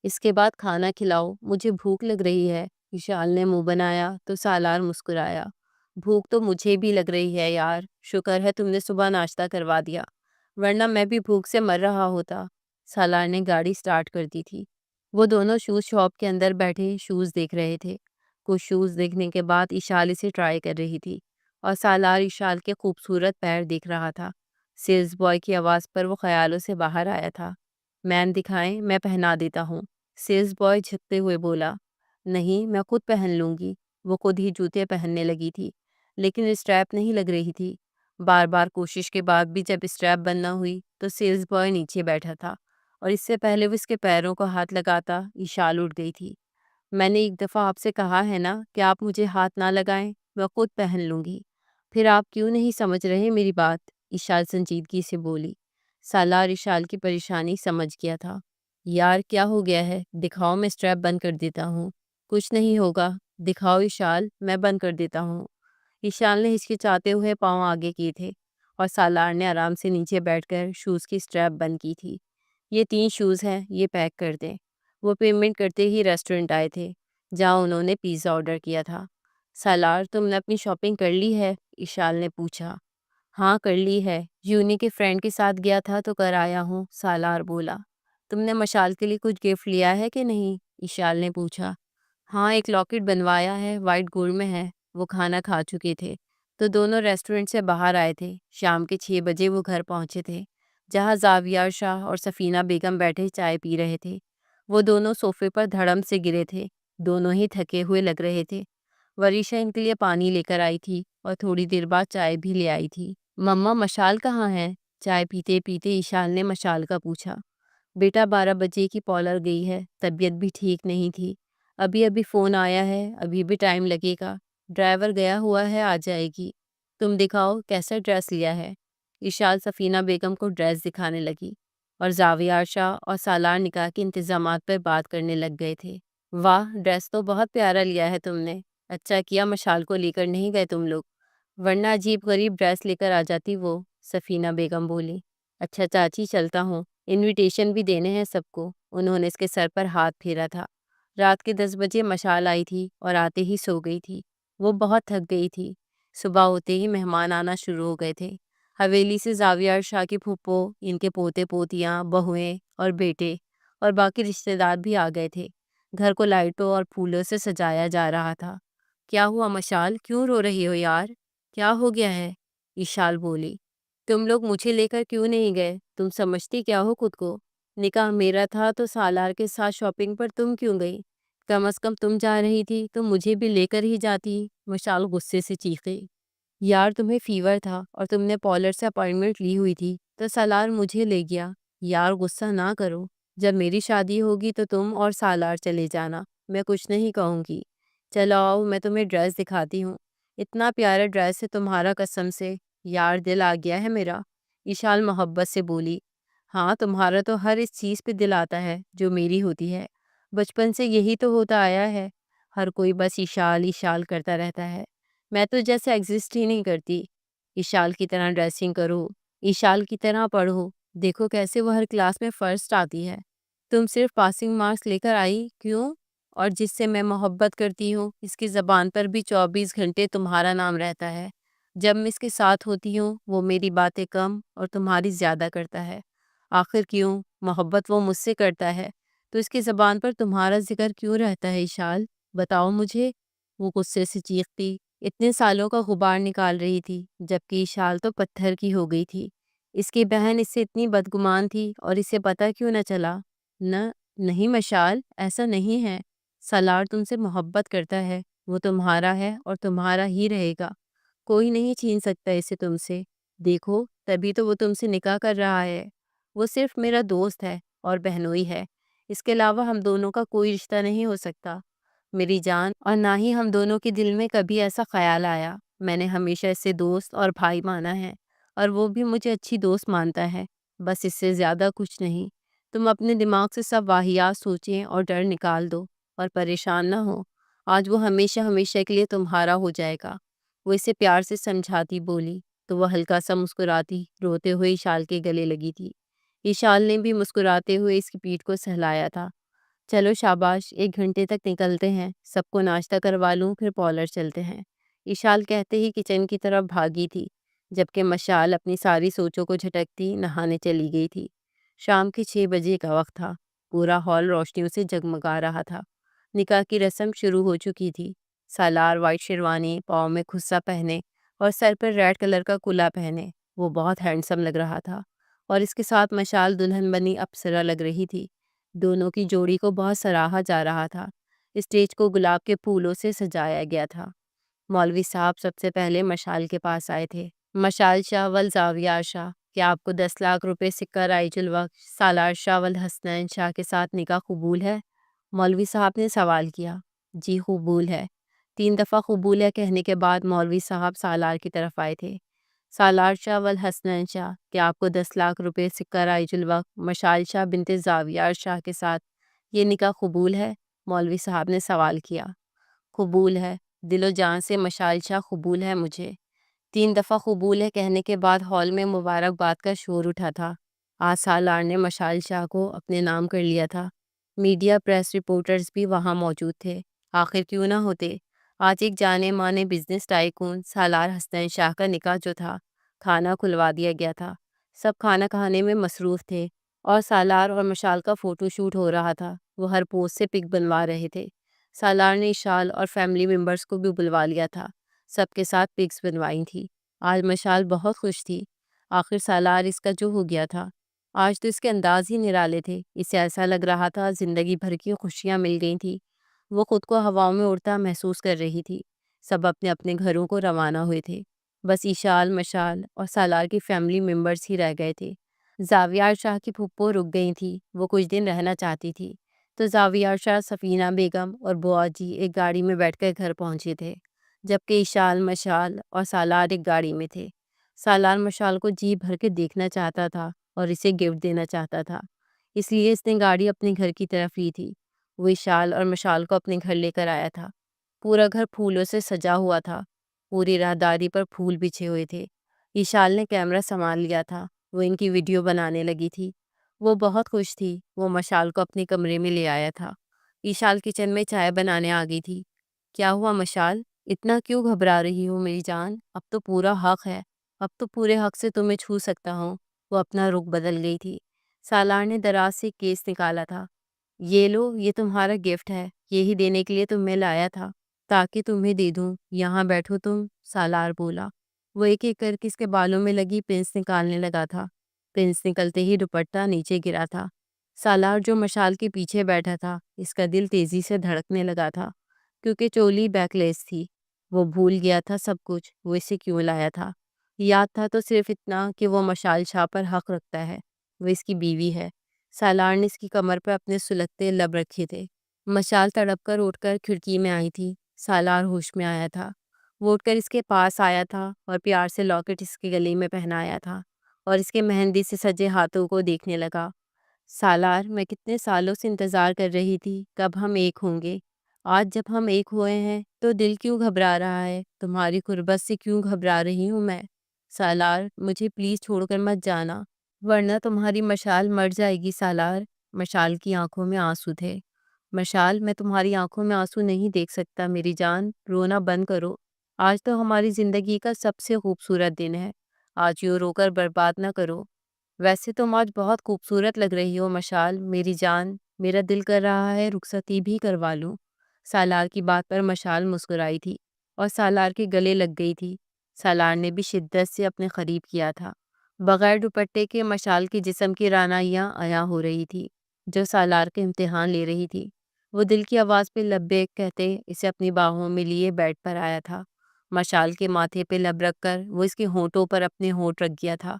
اس کے بعد کھانا کھلاؤ، مجھے بھوک لگ رہی ہے۔ ایشال نے منہ بنایا تو سالار مسکرایا۔ بھوک تو مجھے بھی لگ رہی ہے یار، شکر ہے تم نے صبح ناشتہ کروا دیا، ورنہ میں بھی بھوک سے مر رہا ہوتا۔ سالار نے گاڑی سٹارٹ کر دی تھی۔ وہ دونوں شوز شاپ کے اندر بیٹھے شوز دیکھ رہے تھے۔ کچھ شوز دیکھنے کے بعد ایشال اسے ٹرائی کر رہی تھی اور سالار ایشال کے خوبصورت پیر دیکھ رہا تھا۔ سیلز بوائے کی آواز پر وہ خیالوں سے باہر آیا تھا۔ میم دکھائیں، میں پہنا دیتا ہوں، سیلز بوائے جھکتے ہوئے بولا۔ نہیں، میں خود پہن لوں گی۔ وہ خود ہی جوتے پہننے لگی تھی، لیکن اسٹریپ نہیں لگ رہی تھی۔ بار بار کوشش کے بعد بھی جب اسٹریپ بند نہ ہوئی تو سیلز بوائے نیچے بیٹھا تھا، اور اس سے پہلے وہ اس کے پیروں کو ہاتھ لگاتا ایشال اٹھ گئی تھی۔ میں نے ایک دفعہ آپ سے کہا ہے نا کہ آپ مجھے ہاتھ نہ لگائیں، میں خود پہن لوں گی۔ پھر آپ کیوں نہیں سمجھ رہے میری بات؟ ایشال سنجیدگی سے بولی۔ سالار ایشال کی پریشانی سمجھ گیا تھا۔ یار کیا ہو گیا ہے؟ دکھاؤ، میں اسٹریپ بند کر دیتا ہوں۔ کچھ نہیں ہوگا، دکھاؤ ایشال، میں بند کر دیتا ہوں۔ ایشال نے ہچکچاتے ہوئے پاؤں آگے کیے تھے، اور سالار نے آرام سے نیچے بیٹھ کر شوز کی اسٹریپ بند کی تھی۔ یہ 3 شوز ہیں، یہ پیک کر دیں۔ وہ پیمنٹ کرتے ہی ریسٹورنٹ آئے تھے جہاں انہوں نے پیزا آرڈر کیا تھا۔ سالار، تم نے اپنی شاپنگ کر لی ہے؟ ایشال نے پوچھا۔ ہاں کر لی ہے، یونی کے فرینڈ کے ساتھ گیا تھا تو کر آیا ہوں، سالار بولا۔ تم نے مشال کے لیے کچھ گفٹ لیا ہے کہ نہیں؟ ایشال نے پوچھا۔ ہاں، ایک لاکٹ بنوایا ہے، وائٹ گولڈ میں ہے۔ وہ کھانا کھا چکے تھے تو دونوں ریسٹورنٹ سے باہر آئے تھے۔ شام کے 6 بجے وہ گھر پہنچے تھے، جہاں زاویار شاہ اور سفینہ بیگم بیٹھے چائے پی رہے تھے۔ وہ دونوں صوفے پر دھڑم سے گرے تھے، دونوں ہی تھکے ہوئے لگ رہے تھے۔ وریشہ ان کے لیے پانی لے کر آئی تھی اور تھوڑی دیر بعد چائے بھی لے آئی تھی۔ مما، مشال کہاں ہے؟ چائے پیتے پیتے ایشال نے مشال کا پوچھا۔ بیٹا 12 بجے کی پارلر گئی ہے، طبیعت بھی ٹھیک نہیں تھی۔ ابھی ابھی فون آیا ہے، ابھی بھی ٹائم لگے گا، ڈرائیور گیا ہوا ہے، آ جائے گی۔ تم دکھاؤ کیسا ڈریس لیا ہے؟ ایشال سفینہ بیگم کو ڈریس دکھانے لگی، اور زاویار شاہ اور سالار نکاح کے انتظامات پر بات کرنے لگ گئے تھے۔ واہ، ڈریس تو بہت پیارا لیا ہے تم نے، اچھا کیا مشال کو لے کر نہیں گئے تم لوگ، ورنہ عجیب غریب ڈریس لے کر آ جاتی وہ، سفینہ بیگم بولی۔ اچھا چاچی، چلتا ہوں، انویٹیشن بھی دینے ہیں سب کو۔ انہوں نے اس کے سر پر ہاتھ پھیرا تھا۔ رات کے 10 بجے مشال آئی تھی اور آتے ہی سو گئی تھی۔ وہ بہت تھک گئی تھی۔ صبح ہوتے ہی مہمان آنا شروع ہو گئے تھے۔ حویلی سے زاویار شاہ کی پھپھو، ان کے پوتے پوتیاں، بہویں اور بیٹے اور باقی رشتہ دار بھی آ گئے تھے۔ گھر کو لائٹوں اور پھولوں سے سجایا جا رہا تھا۔ کیا ہوا مشال، کیوں رو رہی ہو یار؟ کیا ہو گیا ہے؟ ایشال بولی۔ تم لوگ مجھے لے کر کیوں نہیں گئے؟ تم سمجھتی کیا ہو خود کو؟ نکاح میرا تھا تو سالار کے ساتھ شاپنگ پر تم کیوں گئی؟ کم از کم تم جا رہی تھی تو مجھے بھی لے کر ہی جاتی، مشال غصے سے چیخی۔ یار تمہیں فیور تھا اور تم نے پارلر سے اپائنٹمنٹ لی ہوئی تھی تو سالار مجھے لے گیا۔ یار غصہ نہ کرو، جب میری شادی ہوگی تو تم اور سالار چلے جانا، میں کچھ نہیں کہوں گی۔ چلو آؤ، میں تمہیں ڈریس دکھاتی ہوں، اتنا پیارا ڈریس ہے تمہارا، قسم سے یار دل آ گیا ہے میرا، ایشال محبت سے بولی۔ ہاں، تمہارا تو ہر اس چیز پہ دل آتا ہے جو میری ہوتی ہے، بچپن سے یہی تو ہوتا آیا ہے، ہر کوئی بس ایشال ایشال کرتا رہتا ہے، میں تو جیسے ایگزسٹ ہی نہیں کرتی۔ ایشال کی طرح ڈریسنگ کرو، ایشال کی طرح پڑھو، دیکھو کیسے وہ ہر کلاس میں فرسٹ آتی ہے، تم صرف پاسنگ مارکس لے کر آئی کیوں؟ اور جس سے میں محبت کرتی ہوں اس کی زبان پر بھی 24 گھنٹے تمہارا نام رہتا ہے۔ جب میں اس کے ساتھ ہوتی ہوں وہ میری باتیں کم اور تمہاری زیادہ کرتا ہے۔ آخر کیوں؟ محبت وہ مجھ سے کرتا ہے تو اس کی زبان پر تمہارا ذکر کیوں رہتا ہے ایشال؟ بتاؤ مجھے۔ وہ غصے سے چیختی، اتنے سالوں کا غبار نکال رہی تھی، جبکہ ایشال تو پتھر کی ہو گئی تھی۔ اس کی بہن اس سے اتنی بدگمان تھی اور اسے پتہ کیوں نہ چلا؟ نہیں مشال، ایسا نہیں ہے، سالار تم سے محبت کرتا ہے، وہ تمہارا ہے اور تمہارا ہی رہے گا، کوئی نہیں چھین سکتا اسے تم سے، دیکھو تبھی تو وہ تم سے نکاح کر رہا ہے۔ وہ صرف میرا دوست ہے اور بہنوئی ہے، اس کے علاوہ ہم دونوں کا کوئی رشتہ نہیں ہو سکتا میری جان، اور نہ ہی ہم دونوں کے دل میں کبھی ایسا خیال آیا۔ میں نے ہمیشہ اسے دوست اور بھائی مانا ہے اور وہ بھی مجھے اچھی دوست مانتا ہے، بس اس سے زیادہ کچھ نہیں۔ تم اپنے دماغ سے سب واہیات سوچیں اور ڈر نکال دو اور پریشان نہ ہو، آج وہ ہمیشہ ہمیشہ کے لیے تمہارا ہو جائے گا۔ وہ اسے پیار سے سمجھاتی بولی تو وہ ہلکا سا مسکراتی روتے ہوئے ایشال کے گلے لگی تھی۔ ایشال نے بھی مسکراتے ہوئے اس کی پیٹھ کو سہلایا تھا۔ چلو شاباش، 1 گھنٹے تک نکلتے ہیں، سب کو ناشتہ کروا لوں پھر پارلر چلتے ہیں۔ ایشال کہتے ہی کچن کی طرف بھاگی تھی، جبکہ مشال اپنی ساری سوچوں کو جھٹکتی نہانے چلی گئی تھی۔ شام کے 6 بجے کا وقت تھا، پورا ہال روشنیوں سے جگمگا رہا تھا۔ نکاح کی رسم شروع ہو چکی تھی۔ سالار وائٹ شیروانی، پاؤں میں کھسا پہنے اور سر پر ریڈ کلر کا کلا پہنے، وہ بہت ہینڈسم لگ رہا تھا اور اس کے ساتھ مشال دلہن بنی اپسرا لگ رہی تھی۔ دونوں کی جوڑی کو بہت سراہا جا رہا تھا۔ اسٹیج کو گلاب کے پھولوں سے سجایا گیا تھا۔ مولوی صاحب سب سے پہلے مشال کے پاس آئے تھے۔ مشال شاہ والزاویہ شاہ، کیا آپ کو 10 لاکھ روپے سکہ رائج الوقت سالار شاہ والحسنین شاہ کے ساتھ نکاح قبول ہے؟ مولوی صاحب نے سوال کیا۔ جی قبول ہے۔ 3 دفعہ قبول ہے کہنے کے بعد مولوی صاحب سالار کی طرف آئے تھے۔ سالار شاہ والحسنین شاہ، کیا آپ کو 10 لاکھ روپے سکہ رائج الوقت مشال شاہ بنت زاویہ شاہ کے ساتھ یہ نکاح قبول ہے؟ مولوی صاحب نے سوال کیا۔ قبول ہے، دل و جان سے مشال شاہ قبول ہے مجھے۔ 3 دفعہ قبول ہے کہنے کے بعد ہال میں مبارکباد کا شور اٹھا تھا۔ آج سالار نے مشال شاہ کو اپنے نام کر لیا تھا۔ میڈیا، پریس رپورٹرز بھی وہاں موجود تھے۔ آخر کیوں نہ ہوتے؟ آج ایک جانے مانے بزنس ٹائکون سالار حسنین شاہ کا نکاح جو تھا، کھانا کھلوا دیا گیا تھا۔ سب کھانا کھانے میں مصروف تھے اور سالار اور مشال کا فوٹو شوٹ ہو رہا تھا۔ وہ ہر پوز سے پک بنوا رہے تھے۔ سالار نے اشال اور فیملی ممبرز کو بھی بلوا لیا تھا۔ سب کے ساتھ پکس بنوائی تھی۔ آج مشال بہت خوش تھی۔ آخر سالار اس کا جو ہو گیا تھا۔ آج تو اس کے انداز ہی نرالے تھے۔ اسے ایسا لگ رہا تھا زندگی بھر کی خوشیاں مل گئی تھیں۔ وہ خود کو ہواؤں میں اڑتا محسوس کر رہی تھی۔ سب اپنے اپنے گھروں کو روانہ ہوئے تھے۔ بس اشال، مشال اور سالار کی فیملی ممبرز ہی رہ گئے تھے۔ زاویار شاہ کی پھپھو رک گئی تھی۔ وہ کچھ دن رہنا چاہتی تھی۔ تو زاویار شاہ، سفینہ بیگم اور بوا جی ایک گاڑی میں بیٹھ کر گھر پہنچے تھے، جبکہ اشال، مشال اور سالار ایک گاڑی میں تھے۔ سالار مشال کو جی بھر کے دیکھنا چاہتا تھا اور اسے گفٹ دینا چاہتا تھا، اس لیے اس نے گاڑی اپنے گھر کی طرف لی تھی۔ وہ اشال اور مشال کو اپنے گھر لے کر آیا تھا۔ پورا گھر پھولوں سے سجا ہوا تھا۔ پوری راہداری پر پھول بچھے ہوئے تھے۔ اشال نے کیمرہ سنبھال لیا تھا۔ وہ ان کی ویڈیو بنانے لگی تھی۔ وہ بہت خوش تھی۔ وہ مشال کو اپنے کمرے میں لے آیا تھا۔ اشال کچن میں چائے بنانے آ گئی تھی۔ کیا ہوا مشال؟ اتنا کیوں گھبرا رہی ہو میری جان؟ اب تو پورا حق ہے۔ اب تو پورے حق سے تمہیں چھو سکتا ہوں۔ وہ اپنا رخ بدل گئی تھی۔ سالار نے دراز سے کیس نکالا تھا۔ یہ لو، یہ تمہارا گفٹ ہے۔ یہی دینے کے لیے تمہیں لایا تھا، تاکہ تمہیں دے دوں۔ یہاں بیٹھو تم، سالار بولا۔ وہ ایک ایک کر کے اس کے بالوں میں لگی پنس نکالنے لگا تھا۔ پنس نکلتے ہی دوپٹہ نیچے گرا تھا۔ سالار جو مشال کے پیچھے بیٹھا تھا، اس کا دل تیزی سے دھڑکنے لگا تھا، کیونکہ چولی بیک لیس تھی۔ وہ بھول گیا تھا سب کچھ، وہ اسے کیوں لایا تھا۔ یاد تھا تو صرف اتنا کہ وہ مشال شاہ پر حق رکھتا ہے، وہ اس کی بیوی ہے۔ سالار نے اس کی کمر پر اپنے سلگتے لب رکھے تھے۔ مشال تڑپ کر اٹھ کر کھڑکی میں آئی تھی۔ سالار ہوش میں آیا تھا۔ وہ اٹھ کر اس کے پاس آیا تھا اور پیار سے لاکٹ اس کے گلے میں پہنایا تھا اور اس کے مہندی سے سجے ہاتھوں کو دیکھنے لگا۔ سالار، میں کتنے سالوں سے انتظار کر رہی تھی کب ہم ایک ہوں گے۔ آج جب ہم ایک ہوئے ہیں تو دل کیوں گھبرا رہا ہے؟ تمہاری قربت سے کیوں گھبرا رہی ہوں میں؟ سالار، مجھے پلیز چھوڑ کر مت جانا، ورنہ تمہاری مشال مر جائے گی۔ سالار، مشال کی آنکھوں میں آنسو تھے۔ مشال، میں تمہاری آنکھوں میں آنسو نہیں دیکھ سکتا میری جان، رونا بند کرو۔ آج تو ہماری زندگی کا سب سے خوبصورت دن ہے، آج یوں رو کر برباد نہ کرو۔ ویسے تم آج بہت خوبصورت لگ رہی ہو مشال، میری جان، میرا دل کر رہا ہے رخصتی بھی کروا لوں۔ سالار کی بات پر مشال مسکرائی تھی اور سالار کے گلے لگ گئی تھی۔ سالار نے بھی شدت سے اپنے قریب کیا تھا۔ بغیر دوپٹے کے مشال کے جسم کی رعنائیاں عیاں ہو رہی تھی، جو سالار کے امتحان لے رہی تھی۔ وہ دل کی آواز پہ لبیک کہتے اسے اپنی باہوں میں لیے بیڈ پر آیا تھا۔ مشال کے ماتھے پہ لب رکھ کر وہ اس کے ہونٹوں پر اپنے ہونٹ رکھ گیا تھا۔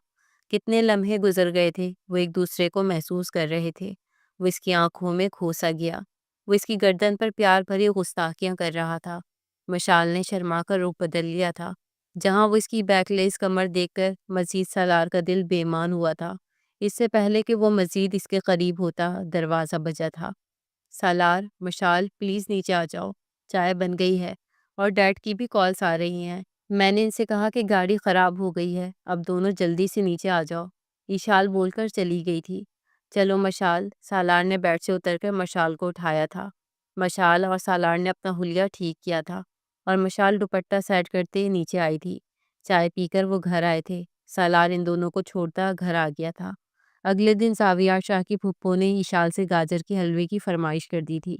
کتنے لمحے گزر گئے تھے، وہ ایک دوسرے کو محسوس کر رہے تھے۔ وہ اس کی آنکھوں میں کھوسا گیا۔ وہ اس کی گردن پر پیار بھری گستاخیاں کر رہا تھا۔ مشال نے شرما کر رخ بدل لیا تھا۔ جہاں وہ اس کی بیک لیس کمر دیکھ کر مزید سالار کا دل بے ایمان ہوا تھا۔ اس سے پہلے کہ وہ مزید اس کے قریب ہوتا، دروازہ بجا تھا۔ سالار، مشال، پلیز نیچے آ جاؤ، چائے بن گئی ہے اور ڈیڈ کی بھی کالز آ رہی ہیں۔ میں نے ان سے کہا کہ گاڑی خراب ہو گئی ہے، اب دونوں جلدی سے نیچے آ جاؤ۔ اشال بول کر چلی گئی تھی۔ چلو مشال، سالار نے بیڈ سے اتر کر مشال کو اٹھایا تھا۔ مشال اور سالار نے اپنا حلیہ ٹھیک کیا تھا اور مشال دوپٹہ سیٹ کرتے نیچے آئی تھی۔ چائے پی کر وہ گھر آئے تھے۔ سالار ان دونوں کو چھوڑتا گھر آ گیا تھا۔ اگلے دن زاویار شاہ کی پھپھو نے اشال سے گاجر کے حلوے کی فرمائش کر دی تھی۔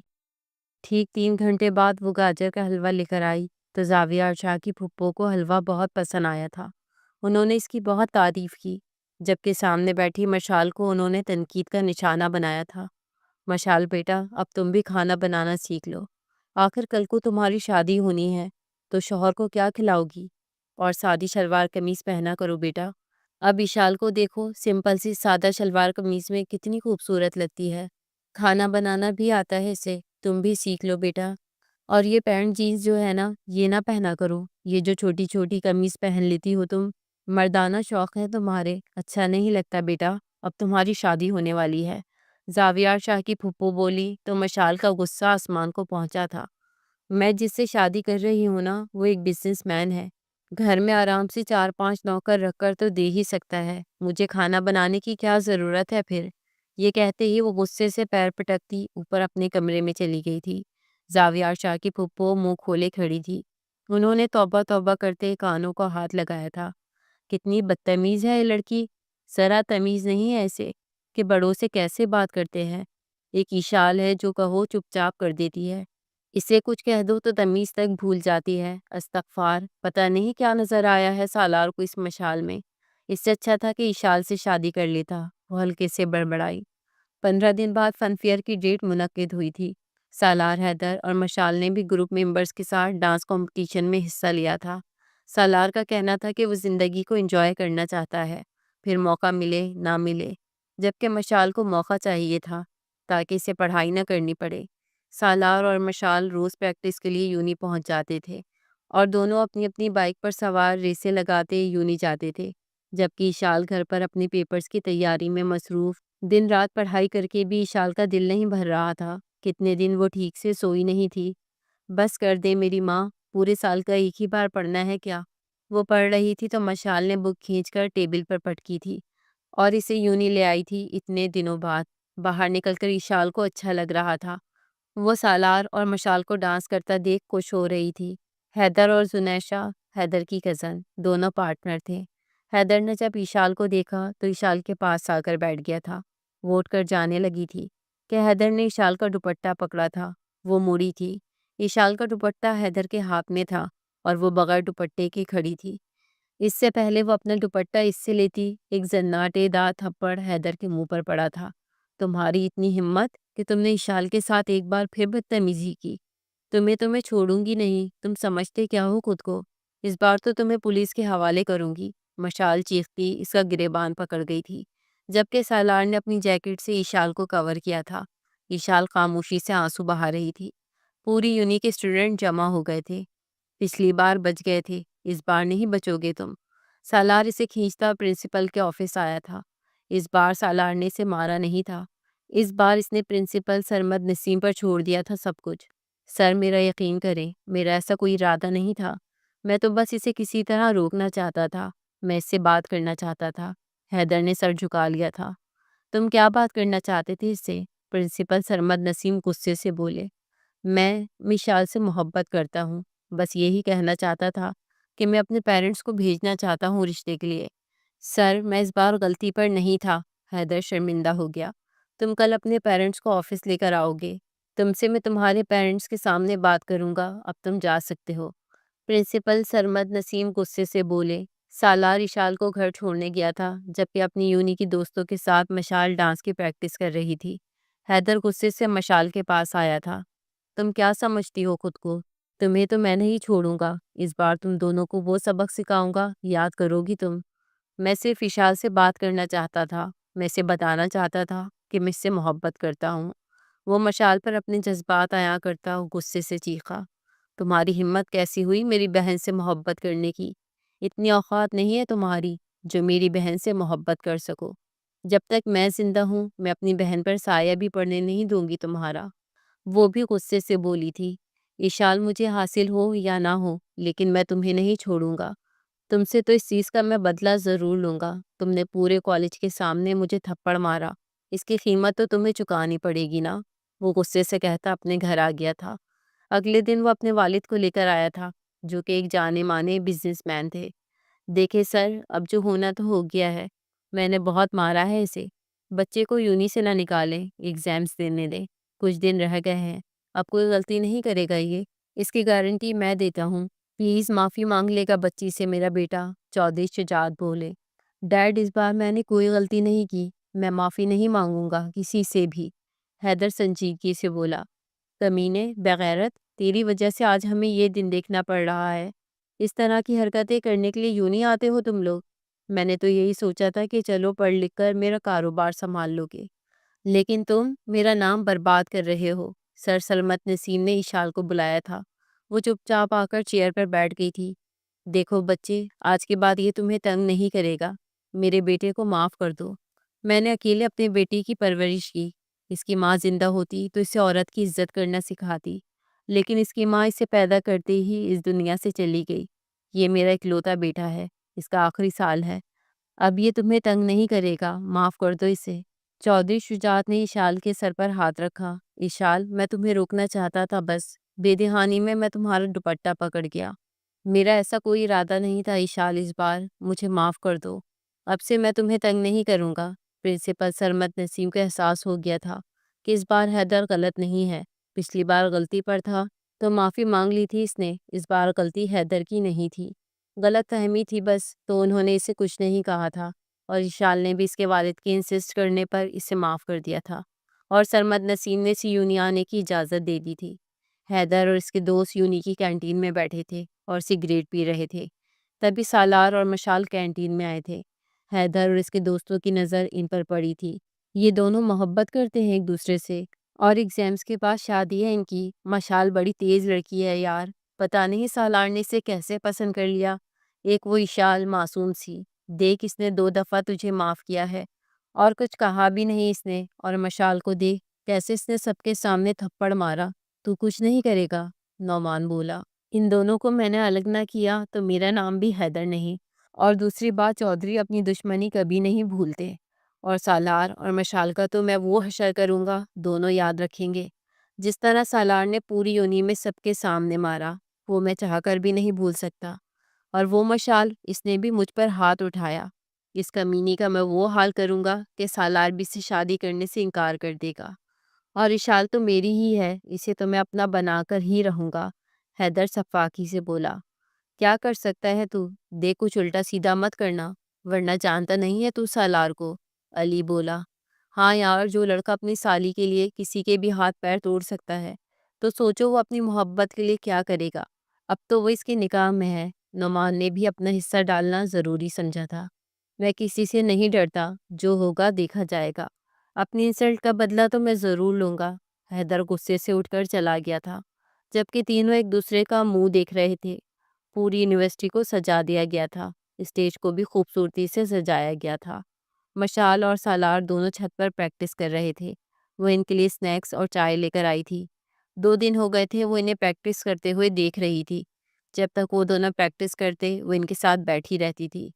ٹھیک 3 گھنٹے بعد وہ گاجر کا حلوہ لے کر آئی تو زاویار شاہ کی پھپھو کو حلوہ بہت پسند آیا تھا۔ انہوں نے اس کی بہت تعریف کی، جبکہ سامنے بیٹھی مشال کو انہوں نے تنقید کا نشانہ بنایا تھا۔ مشال بیٹا، اب تم بھی کھانا بنانا سیکھ لو، آخر کل کو تمہاری شادی ہونی ہے تو شوہر کو کیا کھلاؤ گی؟ اور سادی شلوار قمیص پہنا کرو بیٹا۔ اب اشال کو دیکھو، سمپل سی سادہ شلوار قمیص میں کتنی خوبصورت لگتی ہے۔ کھانا بنانا بھی آتا ہے اسے، تم بھی سیکھ لو بیٹا۔ اور یہ پینٹ جینس جو ہے نا، یہ نہ پہنا کرو، یہ جو چھوٹی چھوٹی قمیص پہن لیتی ہو تم، مردانہ شوق ہے تمہارے، اچھا نہیں لگتا بیٹا، اب تمہاری شادی ہونے والی ہے۔ زاویار شاہ کی پھپھو بولی تو مشال کا غصہ آسمان کو پہنچا تھا۔ میں جس سے شادی کر رہی ہوں نا، وہ ایک بزنس مین ہے، گھر میں آرام سے 4-5 نوکر رکھ کر تو دے ہی سکتا ہے، مجھے کھانا بنانے کی کیا ضرورت ہے پھر؟ یہ کہتے ہی وہ غصے سے پیر پٹکتی اوپر اپنے کمرے میں چلی گئی تھی۔ زاویار شاہ کی پھپھو منہ کھولے کھڑی تھی، انہوں نے توبہ توبہ کرتے کانوں کو ہاتھ لگایا تھا۔ کتنی بدتمیز ہے یہ لڑکی، ذرا تمیز نہیں ہے اسے کہ بڑوں سے کیسے بات کرتے ہیں۔ ایک اشال ہے جو کہو چپ چاپ کر دیتی ہے، اسے کچھ کہہ دو تو تمیز تک بھول جاتی ہے۔ استغفار، پتہ نہیں کیا نظر آیا ہے سالار کو اس مشال میں، اس سے اچھا تھا کہ اشال سے شادی کر لیتا، وہ ہلکے سے بڑبڑائی۔ 15 دن بعد فن فیئر کی ڈیٹ منعقد ہوئی تھی۔ سالار، حیدر اور مشال نے بھی گروپ ممبرز کے ساتھ ڈانس کمپٹیشن میں حصہ لیا تھا۔ سالار کا کہنا تھا کہ وہ زندگی کو انجوائے کرنا چاہتا ہے، پھر موقع ملے نہ ملے، جبکہ مشال کو موقع چاہیے تھا تاکہ اسے پڑھائی نہ کرنی پڑے۔ سالار اور مشال روز پریکٹس کے لیے یونی پہنچ جاتے تھے اور دونوں اپنی اپنی بائک پر سوار ریسیں لگاتے یونی جاتے تھے، جبکہ اشال گھر پر اپنے پیپرز کی تیاری میں مصروف۔ دن رات پڑھائی کر کے بھی اشال کا دل نہیں بھر رہا تھا، کتنے دن وہ ٹھیک سے سوئی نہیں تھی۔ بس کر دے میری ماں، پورے سال کا ایک ہی بار پڑھنا ہے کیا؟ وہ پڑھ رہی تھی تو مشال نے بک کھینچ کر ٹیبل پر پٹکی تھی اور اسے یونی لے آئی تھی اتنے دنوں بعد۔ باہر نکل کر اشال کو اچھا لگ رہا تھا، وہ سالار اور مشال کو ڈانس کرتا دیکھ خوش ہو رہی تھی۔ حیدر اور زنیشہ، حیدر کی کزن، دونوں پارٹنر تھے۔ حیدر نے جب اشال کو دیکھا تو اشال کے پاس آ کر بیٹھ گیا تھا، وہ اٹھ کر جانے لگی تھی کہ حیدر نے اشال کا دوپٹہ پکڑا تھا، وہ مڑی تھی۔ اشال کا دوپٹہ حیدر کے ہاتھ میں تھا اور وہ بغیر دوپٹے کے کھڑی تھی۔ اس سے پہلے وہ اپنا دوپٹہ اس سے لیتی، ایک زناٹے دار تھپڑ حیدر کے منہ پر پڑا تھا۔ تمہاری اتنی ہمت کہ تم نے اشال کے ساتھ ایک بار پھر بدتمیزی کی، تمہیں چھوڑوں گی نہیں، تم سمجھتے کیا ہو خود کو؟ اس بار تو تمہیں پولیس کے حوالے کروں گی۔ مشال چیختی اس کا گریبان پکڑ گئی تھی، جبکہ سالار نے اپنی جیکٹ سے اشال کو کور کیا تھا۔ اشال خاموشی سے آنسو بہا رہی تھی۔ پوری یونی کے اسٹوڈنٹ جمع ہو گئے تھے۔ پچھلی بار بچ گئے تھے، اس بار نہیں بچو گے تم۔ سالار اسے کھینچتا پرنسپل کے آفس آیا تھا۔ اس بار سالار نے اسے مارا نہیں تھا، اس بار اس نے پرنسپل سرمد نسیم پر چھوڑ دیا تھا سب کچھ۔ سر، میرا یقین کریں، میرا ایسا کوئی ارادہ نہیں تھا، میں تو بس اسے کسی طرح روکنا چاہتا تھا، میں اس سے بات کرنا چاہتا تھا۔ حیدر نے سر جھکا لیا تھا۔ تم کیا بات کرنا چاہتے تھے اس سے؟ پرنسپل سرمد نسیم غصے سے بولے۔ میں مشال سے محبت کرتا ہوں، بس یہی کہنا چاہتا تھا کہ میں اپنے پیرنٹس کو بھیجنا چاہتا ہوں رشتے کے لیے۔ سر، میں اس بار غلطی پر نہیں تھا۔ حیدر شرمندہ ہو گیا۔ تم کل اپنے پیرنٹس کو آفس لے کر آؤ گے، تم سے میں تمہارے پیرنٹس کے سامنے بات کروں گا، اب تم جا سکتے ہو۔ پرنسپل سرمد نسیم غصے سے بولے۔ سالار اشال کو گھر چھوڑنے گیا تھا، جبکہ اپنی یونی کی دوستوں کے ساتھ مشال ڈانس کی پریکٹس کر رہی تھی۔ حیدر غصے سے مشال کے پاس آیا تھا۔ تم کیا سمجھتی ہو خود کو؟ تمہیں تو میں نہیں چھوڑوں گا، اس بار تم دونوں کو وہ سبق سکھاؤں گا، یاد کرو گی تم؟ میں صرف اشال سے بات کرنا چاہتا تھا، میں اسے بتانا چاہتا تھا کہ میں اس سے محبت کرتا ہوں۔ وہ مشال پر اپنے جذبات عیاں کرتا غصے سے چیخا۔ تمہاری ہمت کیسی ہوئی میری بہن سے محبت کرنے کی؟ اتنی اوقات نہیں ہے تمہاری جو میری بہن سے محبت کر سکو۔ جب تک میں زندہ ہوں میں اپنی بہن پر سایہ بھی پڑنے نہیں دوں گی تمہارا۔ وہ بھی غصے سے بولی تھی۔ اشال، مجھے حاصل ہو یا نہ ہو لیکن میں تمہیں نہیں چھوڑوں گا، تم سے تو اس چیز کا میں بدلہ ضرور لوں گا۔ تم نے پورے کالج کے سامنے مجھے تھپڑ مارا، اس کی قیمت تو تمہیں چکانی پڑے گی نا، وہ غصے سے کہتا اپنے گھر آ گیا تھا۔ اگلے دن وہ اپنے والد کو لے کر آیا تھا، جو کہ ایک جانے مانے بزنس مین تھے۔ دیکھے سر، اب جو ہونا تو ہو گیا ہے، میں نے بہت مارا ہے اسے، بچے کو یونی سے نہ نکالیں، ایگزامس دینے دیں، کچھ دن رہ گئے ہیں، اب کوئی غلطی نہیں کرے گا یہ، اس کی گارنٹی میں دیتا ہوں۔ پلیز معافی مانگ لے گا بچی سے میرا بیٹا، چودھری شجاعت بولے۔ ڈیڈ اس بار میں نے کوئی غلطی نہیں کی، میں معافی نہیں مانگوں گا کسی سے بھی، حیدر سنجیدگی سے بولا۔ کمینے، بغیرت، تیری وجہ سے آج ہمیں یہ دن دیکھنا پڑ رہا ہے۔ اس طرح کی حرکتیں کرنے کے لیے یوں نہیں آتے ہو تم لوگ۔ میں نے تو یہی سوچا تھا کہ چلو پڑھ لکھ کر میرا کاروبار سنبھال لو گے، لیکن تم میرا نام برباد کر رہے ہو۔ سر سلمت نسیم نے اشال کو بلایا تھا۔ وہ چپ چاپ آ کر چیئر پر بیٹھ گئی تھی۔ دیکھو بچے، آج کے بعد یہ تمہیں تنگ نہیں کرے گا، میرے بیٹے کو معاف کر دو۔ میں نے اکیلے اپنے بیٹی کی پرورش کی، اس کی ماں زندہ ہوتی تو اسے عورت کی عزت کرنا سکھاتی، لیکن اس کی ماں اسے پیدا کرتے ہی اس دنیا سے چلی گئی۔ یہ میرا اکلوتا بیٹا ہے، اس کا آخری سال ہے، اب یہ تمہیں تنگ نہیں کرے گا، معاف کر دو اسے۔ چودھری شجاعت نے اشال کے سر پر ہاتھ رکھا۔ اشال، میں تمہیں روکنا چاہتا تھا، بس بے دہانی میں تمہارا دوپٹہ پکڑ گیا۔ میرا ایسا کوئی ارادہ نہیں تھا اشال، اس بار مجھے معاف کر دو۔ اب سے میں تمہیں تنگ نہیں کروں گا۔ پرنسپل سرمد نسیم کو احساس ہو گیا تھا کہ اس بار حیدر غلط نہیں ہے۔ پچھلی بار غلطی پر تھا تو معافی مانگ لی تھی اس نے، اس بار غلطی حیدر کی نہیں تھی، غلط فہمی تھی بس، تو انہوں نے اسے کچھ نہیں کہا تھا، اور اشال نے بھی اس کے والد کے انسسٹ کرنے پر اسے معاف کر دیا تھا، اور سرمد نسیم نے اسے یونی آنے کی اجازت دے دی تھی۔ حیدر اور اس کے دوست یونی کی کینٹین میں بیٹھے تھے اور سگریٹ پی رہے تھے، تبھی سالار اور مشال کینٹین میں آئے تھے۔ حیدر اور اس کے دوستوں کی نظر ان پر پڑی تھی۔ یہ دونوں محبت کرتے ہیں ایک دوسرے سے، اور ایگزامس کے بعد شادی ہے ان کی۔ مشال بڑی تیز لڑکی ہے یار، پتہ نہیں سالار نے اسے کیسے پسند کر لیا۔ ایک وہ اشال معصوم سی، دیکھ اس نے 2 دفعہ تجھے معاف کیا ہے اور کچھ کہا بھی نہیں اس نے، اور مشال کو دیکھ کیسے اس نے سب کے سامنے تھپڑ مارا۔ تو کچھ نہیں کرے گا؟ نعمان بولا۔ ان دونوں کو میں نے الگ نہ کیا تو میرا نام بھی حیدر نہیں، اور دوسری بات چودھری اپنی دشمنی کبھی نہیں بھولتے، اور سالار اور مشال کا تو میں وہ حشر کروں گا دونوں یاد رکھیں گے۔ جس طرح سالار نے پوری یونی میں سب کے سامنے مارا، وہ میں چاہ کر بھی نہیں بھول سکتا، اور وہ مشال، اس نے بھی مجھ پر ہاتھ اٹھایا۔ اس کمینی کا میں وہ حال کروں گا کہ سالار بھی سے شادی کرنے سے انکار کر دے گا، اور اشال تو میری ہی ہے، اسے تو میں اپنا بنا کر ہی رہوں گا۔ حیدر صفاقی سے بولا۔ کیا کر سکتا ہے تو؟ دیکھ کچھ الٹا سیدھا مت کرنا، ورنہ جانتا نہیں ہے تو سالار کو۔ علی بولا۔ ہاں یار، جو لڑکا اپنی سالی کے لیے کسی کے بھی ہاتھ پیر توڑ سکتا ہے تو سوچو وہ اپنی محبت کے لیے کیا کرے گا۔ اب تو وہ اس کے نکاح میں ہے۔ نعمان نے بھی اپنا حصہ ڈالنا ضروری سمجھا تھا۔ میں کسی سے نہیں ڈرتا، جو ہوگا دیکھا جائے گا، اپنی انسلٹ کا بدلہ تو میں ضرور لوں گا۔ حیدر غصے سے اٹھ کر چلا گیا تھا، جبکہ تینوں ایک دوسرے کا منہ دیکھ رہے تھے۔ پوری یونیورسٹی کو سجا دیا گیا تھا، اسٹیج کو بھی خوبصورتی سے سجایا گیا تھا۔ مشال اور سالار دونوں چھت پر پریکٹس کر رہے تھے، وہ ان کے لیے سنیکس اور چائے لے کر آئی تھی۔ 2 دن ہو گئے تھے وہ انہیں پریکٹس کرتے ہوئے دیکھ رہی تھی۔ جب تک وہ دونوں پریکٹس کرتے وہ ان کے ساتھ بیٹھی رہتی تھی۔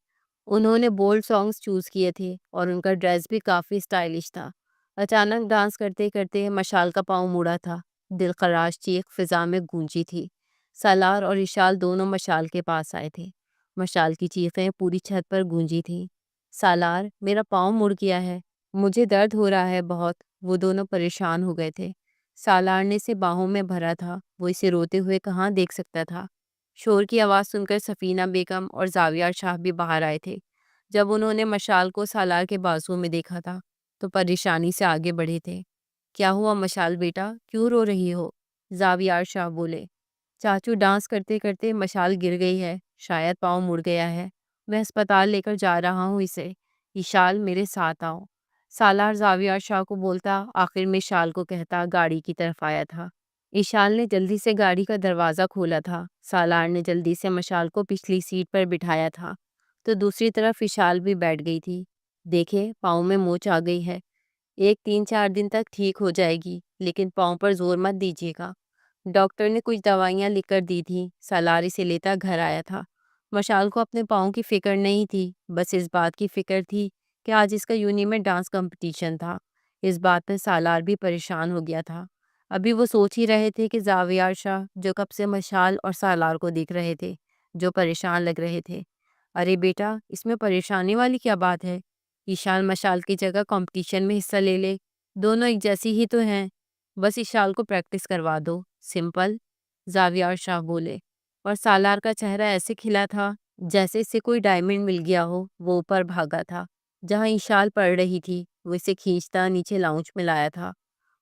انہوں نے بولڈ سانگز چوز کیے تھے اور ان کا ڈریس بھی کافی اسٹائلش تھا۔ اچانک ڈانس کرتے کرتے مشال کا پاؤں مڑا تھا، دل خراش چیخ فضا میں گونجی تھی۔ سالار اور اشال دونوں مشال کے پاس آئے تھے۔ مشال کی چیخیں پوری چھت پر گونجی تھیں۔ سالار، میرا پاؤں مڑ گیا ہے، مجھے درد ہو رہا ہے بہت۔ وہ دونوں پریشان ہو گئے تھے۔ سالار نے اسے باہوں میں بھرا تھا، وہ اسے روتے ہوئے کہاں دیکھ سکتا تھا۔ شور کی آواز سن کر سفینہ بیگم اور زاویار شاہ بھی باہر آئے تھے۔ جب انہوں نے مشال کو سالار کے بازو میں دیکھا تھا تو پریشانی سے آگے بڑھے تھے۔ کیا ہوا مشال بیٹا، کیوں رو رہی ہو؟ زاویار شاہ بولے۔ چاچو، ڈانس کرتے کرتے مشال گر گئی ہے، شاید پاؤں مڑ گیا ہے، میں ہسپتال لے کر جا رہا ہوں اسے۔ اشال، میرے ساتھ آؤ۔ سالار زاویار شاہ کو بولتا آخر میں اشال کو کہتا گاڑی کی طرف آیا تھا۔ اشال نے جلدی سے گاڑی کا دروازہ کھولا تھا۔ سالار نے جلدی سے مشال کو پچھلی سیٹ پر بٹھایا تھا تو دوسری طرف اشال بھی بیٹھ گئی تھی۔ دیکھے، پاؤں میں موچ آ گئی ہے، 3-4 دن تک ٹھیک ہو جائے گی، لیکن پاؤں پر زور مت دیجیے گا۔ ڈاکٹر نے کچھ دوائیاں لکھ کر دی تھیں۔ سالار اسے لیتا گھر آیا تھا۔ مشال کو اپنے پاؤں کی فکر نہیں تھی، بس اس بات کی فکر تھی کہ آج اس کا یونی میں ڈانس کمپٹیشن تھا۔ اس بات پہ سالار بھی پریشان ہو گیا تھا۔ ابھی وہ سوچ ہی رہے تھے کہ زاویار شاہ جو کب سے مشال اور سالار کو دیکھ رہے تھے، جو پریشان لگ رہے تھے۔ ارے بیٹا، اس میں پریشانی والی کیا بات ہے؟ اشال مشال کی جگہ کمپٹیشن میں حصہ لے لے، دونوں ایک جیسی ہی تو ہیں، بس اشال کو پریکٹس کروا دو، سمپل۔ زاویار شاہ بولے۔ اور سالار کا چہرہ ایسے کھلا تھا جیسے اسے کوئی ڈائمنڈ مل گیا ہو۔ وہ اوپر بھاگا تھا جہاں ایشال پڑ رہی تھی، وہ اسے کھینچتا نیچے لاؤنج میں لایا تھا۔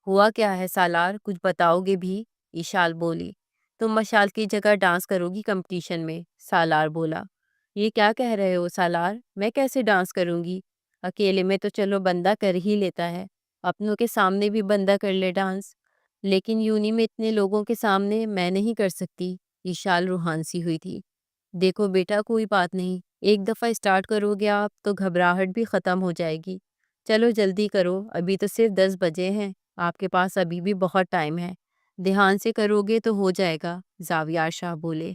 ہوا کیا ہے سالار، کچھ بتاؤ گے بھی؟ ایشال بولی۔ تم مشال کی جگہ ڈانس کرو گی کمپٹیشن میں، سالار بولا۔ یہ کیا کہہ رہے ہو سالار، میں کیسے ڈانس کروں گی؟ اکیلے میں تو چلو بندہ کر ہی لیتا ہے، اپنوں کے سامنے بھی بندہ کر لے ڈانس، لیکن یونی میں اتنے لوگوں کے سامنے میں نہیں کر سکتی۔ ایشال روحان سی ہوئی تھی۔ دیکھو بیٹا، کوئی بات نہیں، ایک دفعہ اسٹارٹ کرو گے آپ تو گھبراہٹ بھی ختم ہو جائے گی۔ چلو جلدی کرو، ابھی تو صرف 10 بجے ہیں، آپ کے پاس ابھی بھی بہت ٹائم ہے، دھیان سے کرو گے تو ہو جائے گا، زاویار شاہ بولے۔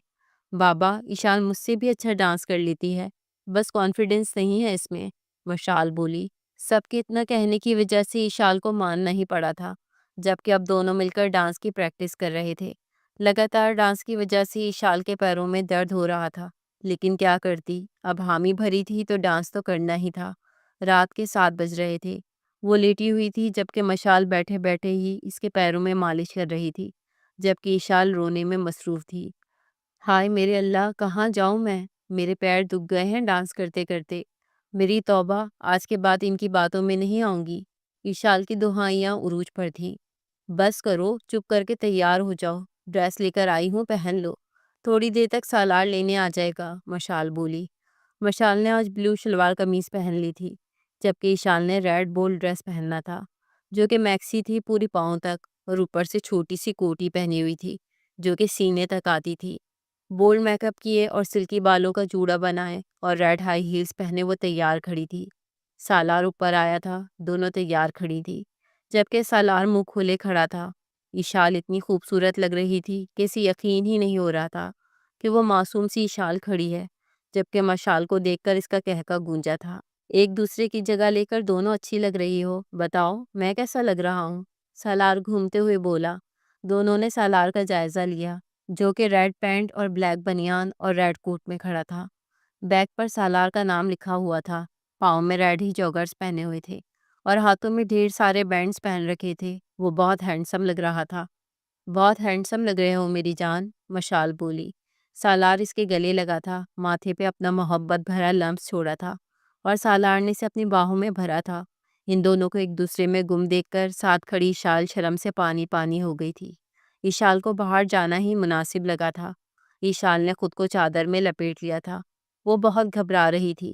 بابا، ایشال مجھ سے بھی اچھا ڈانس کر لیتی ہے، بس کانفیڈنس نہیں ہے اس میں، مشال بولی۔ سب کے اتنا کہنے کی وجہ سے ایشال کو ماننا ہی پڑا تھا، جبکہ اب دونوں مل کر ڈانس کی پریکٹس کر رہے تھے۔ لگاتار ڈانس کی وجہ سے ایشال کے پیروں میں درد ہو رہا تھا، لیکن کیا کرتی، اب حامی بھری تھی تو ڈانس تو کرنا ہی تھا۔ رات کے 7 بج رہے تھے، وہ لیٹی ہوئی تھی جبکہ مشال بیٹھے بیٹھے ہی اس کے پیروں میں مالش کر رہی تھی، جبکہ ایشال رونے میں مصروف تھی۔ ہائے میرے اللہ، کہاں جاؤں میں، میرے پیر دکھ گئے ہیں ڈانس کرتے کرتے، میری توبہ، آج کے بعد ان کی باتوں میں نہیں آؤں گی۔ ایشال کی دہائیاں عروج پر تھیں۔ بس کرو، چپ کر کے تیار ہو جاؤ، ڈریس لے کر آئی ہوں، پہن لو، تھوڑی دیر تک سالار لینے آ جائے گا، مشال بولی۔ مشال نے آج بلو شلوار قمیص پہن لی تھی، جبکہ ایشال نے ریڈ بولڈ ڈریس پہننا تھا، جو کہ میکسی تھی پوری پاؤں تک، اور اوپر سے چھوٹی سی کوٹی پہنی ہوئی تھی جو کہ سینے تک آتی تھی۔ بولڈ میک اپ کیے اور سلکی بالوں کا جوڑا بنائے اور ریڈ ہائی ہیلز پہنے وہ تیار کھڑی تھی۔ سالار اوپر آیا تھا، دونوں تیار کھڑی تھی، جبکہ سالار منہ کھولے کھڑا تھا۔ ایشال اتنی خوبصورت لگ رہی تھی کہ اسے یقین ہی نہیں ہو رہا تھا کہ وہ معصوم سی ایشال کھڑی ہے، جبکہ مشال کو دیکھ کر اس کا قہقہ گونجا تھا۔ ایک دوسرے کی جگہ لے کر دونوں اچھی لگ رہی ہو، بتاؤ میں کیسا لگ رہا ہوں؟ سالار گھومتے ہوئے بولا۔ دونوں نے سالار کا جائزہ لیا، جو کہ ریڈ پینٹ اور بلیک بنیان اور ریڈ کوٹ میں کھڑا تھا۔ بیک پر سالار کا نام لکھا ہوا تھا، پاؤں میں ریڈ ہی جوگرز پہنے ہوئے تھے اور ہاتھوں میں ڈھیر سارے بینڈز پہن رکھے تھے۔ وہ بہت ہینڈسم لگ رہا تھا۔ بہت ہینڈسم لگ رہے ہو میری جان، مشال بولی۔ سالار اس کے گلے لگا تھا، ماتھے پہ اپنا محبت بھرا لمس چھوڑا تھا اور سالار نے اسے اپنی باہوں میں بھرا تھا۔ ان دونوں کو ایک دوسرے میں گم دیکھ کر ساتھ کھڑی ایشال شرم سے پانی پانی ہو گئی تھی۔ ایشال کو باہر جانا ہی مناسب لگا تھا۔ ایشال نے خود کو چادر میں لپیٹ لیا تھا، وہ بہت گھبرا رہی تھی،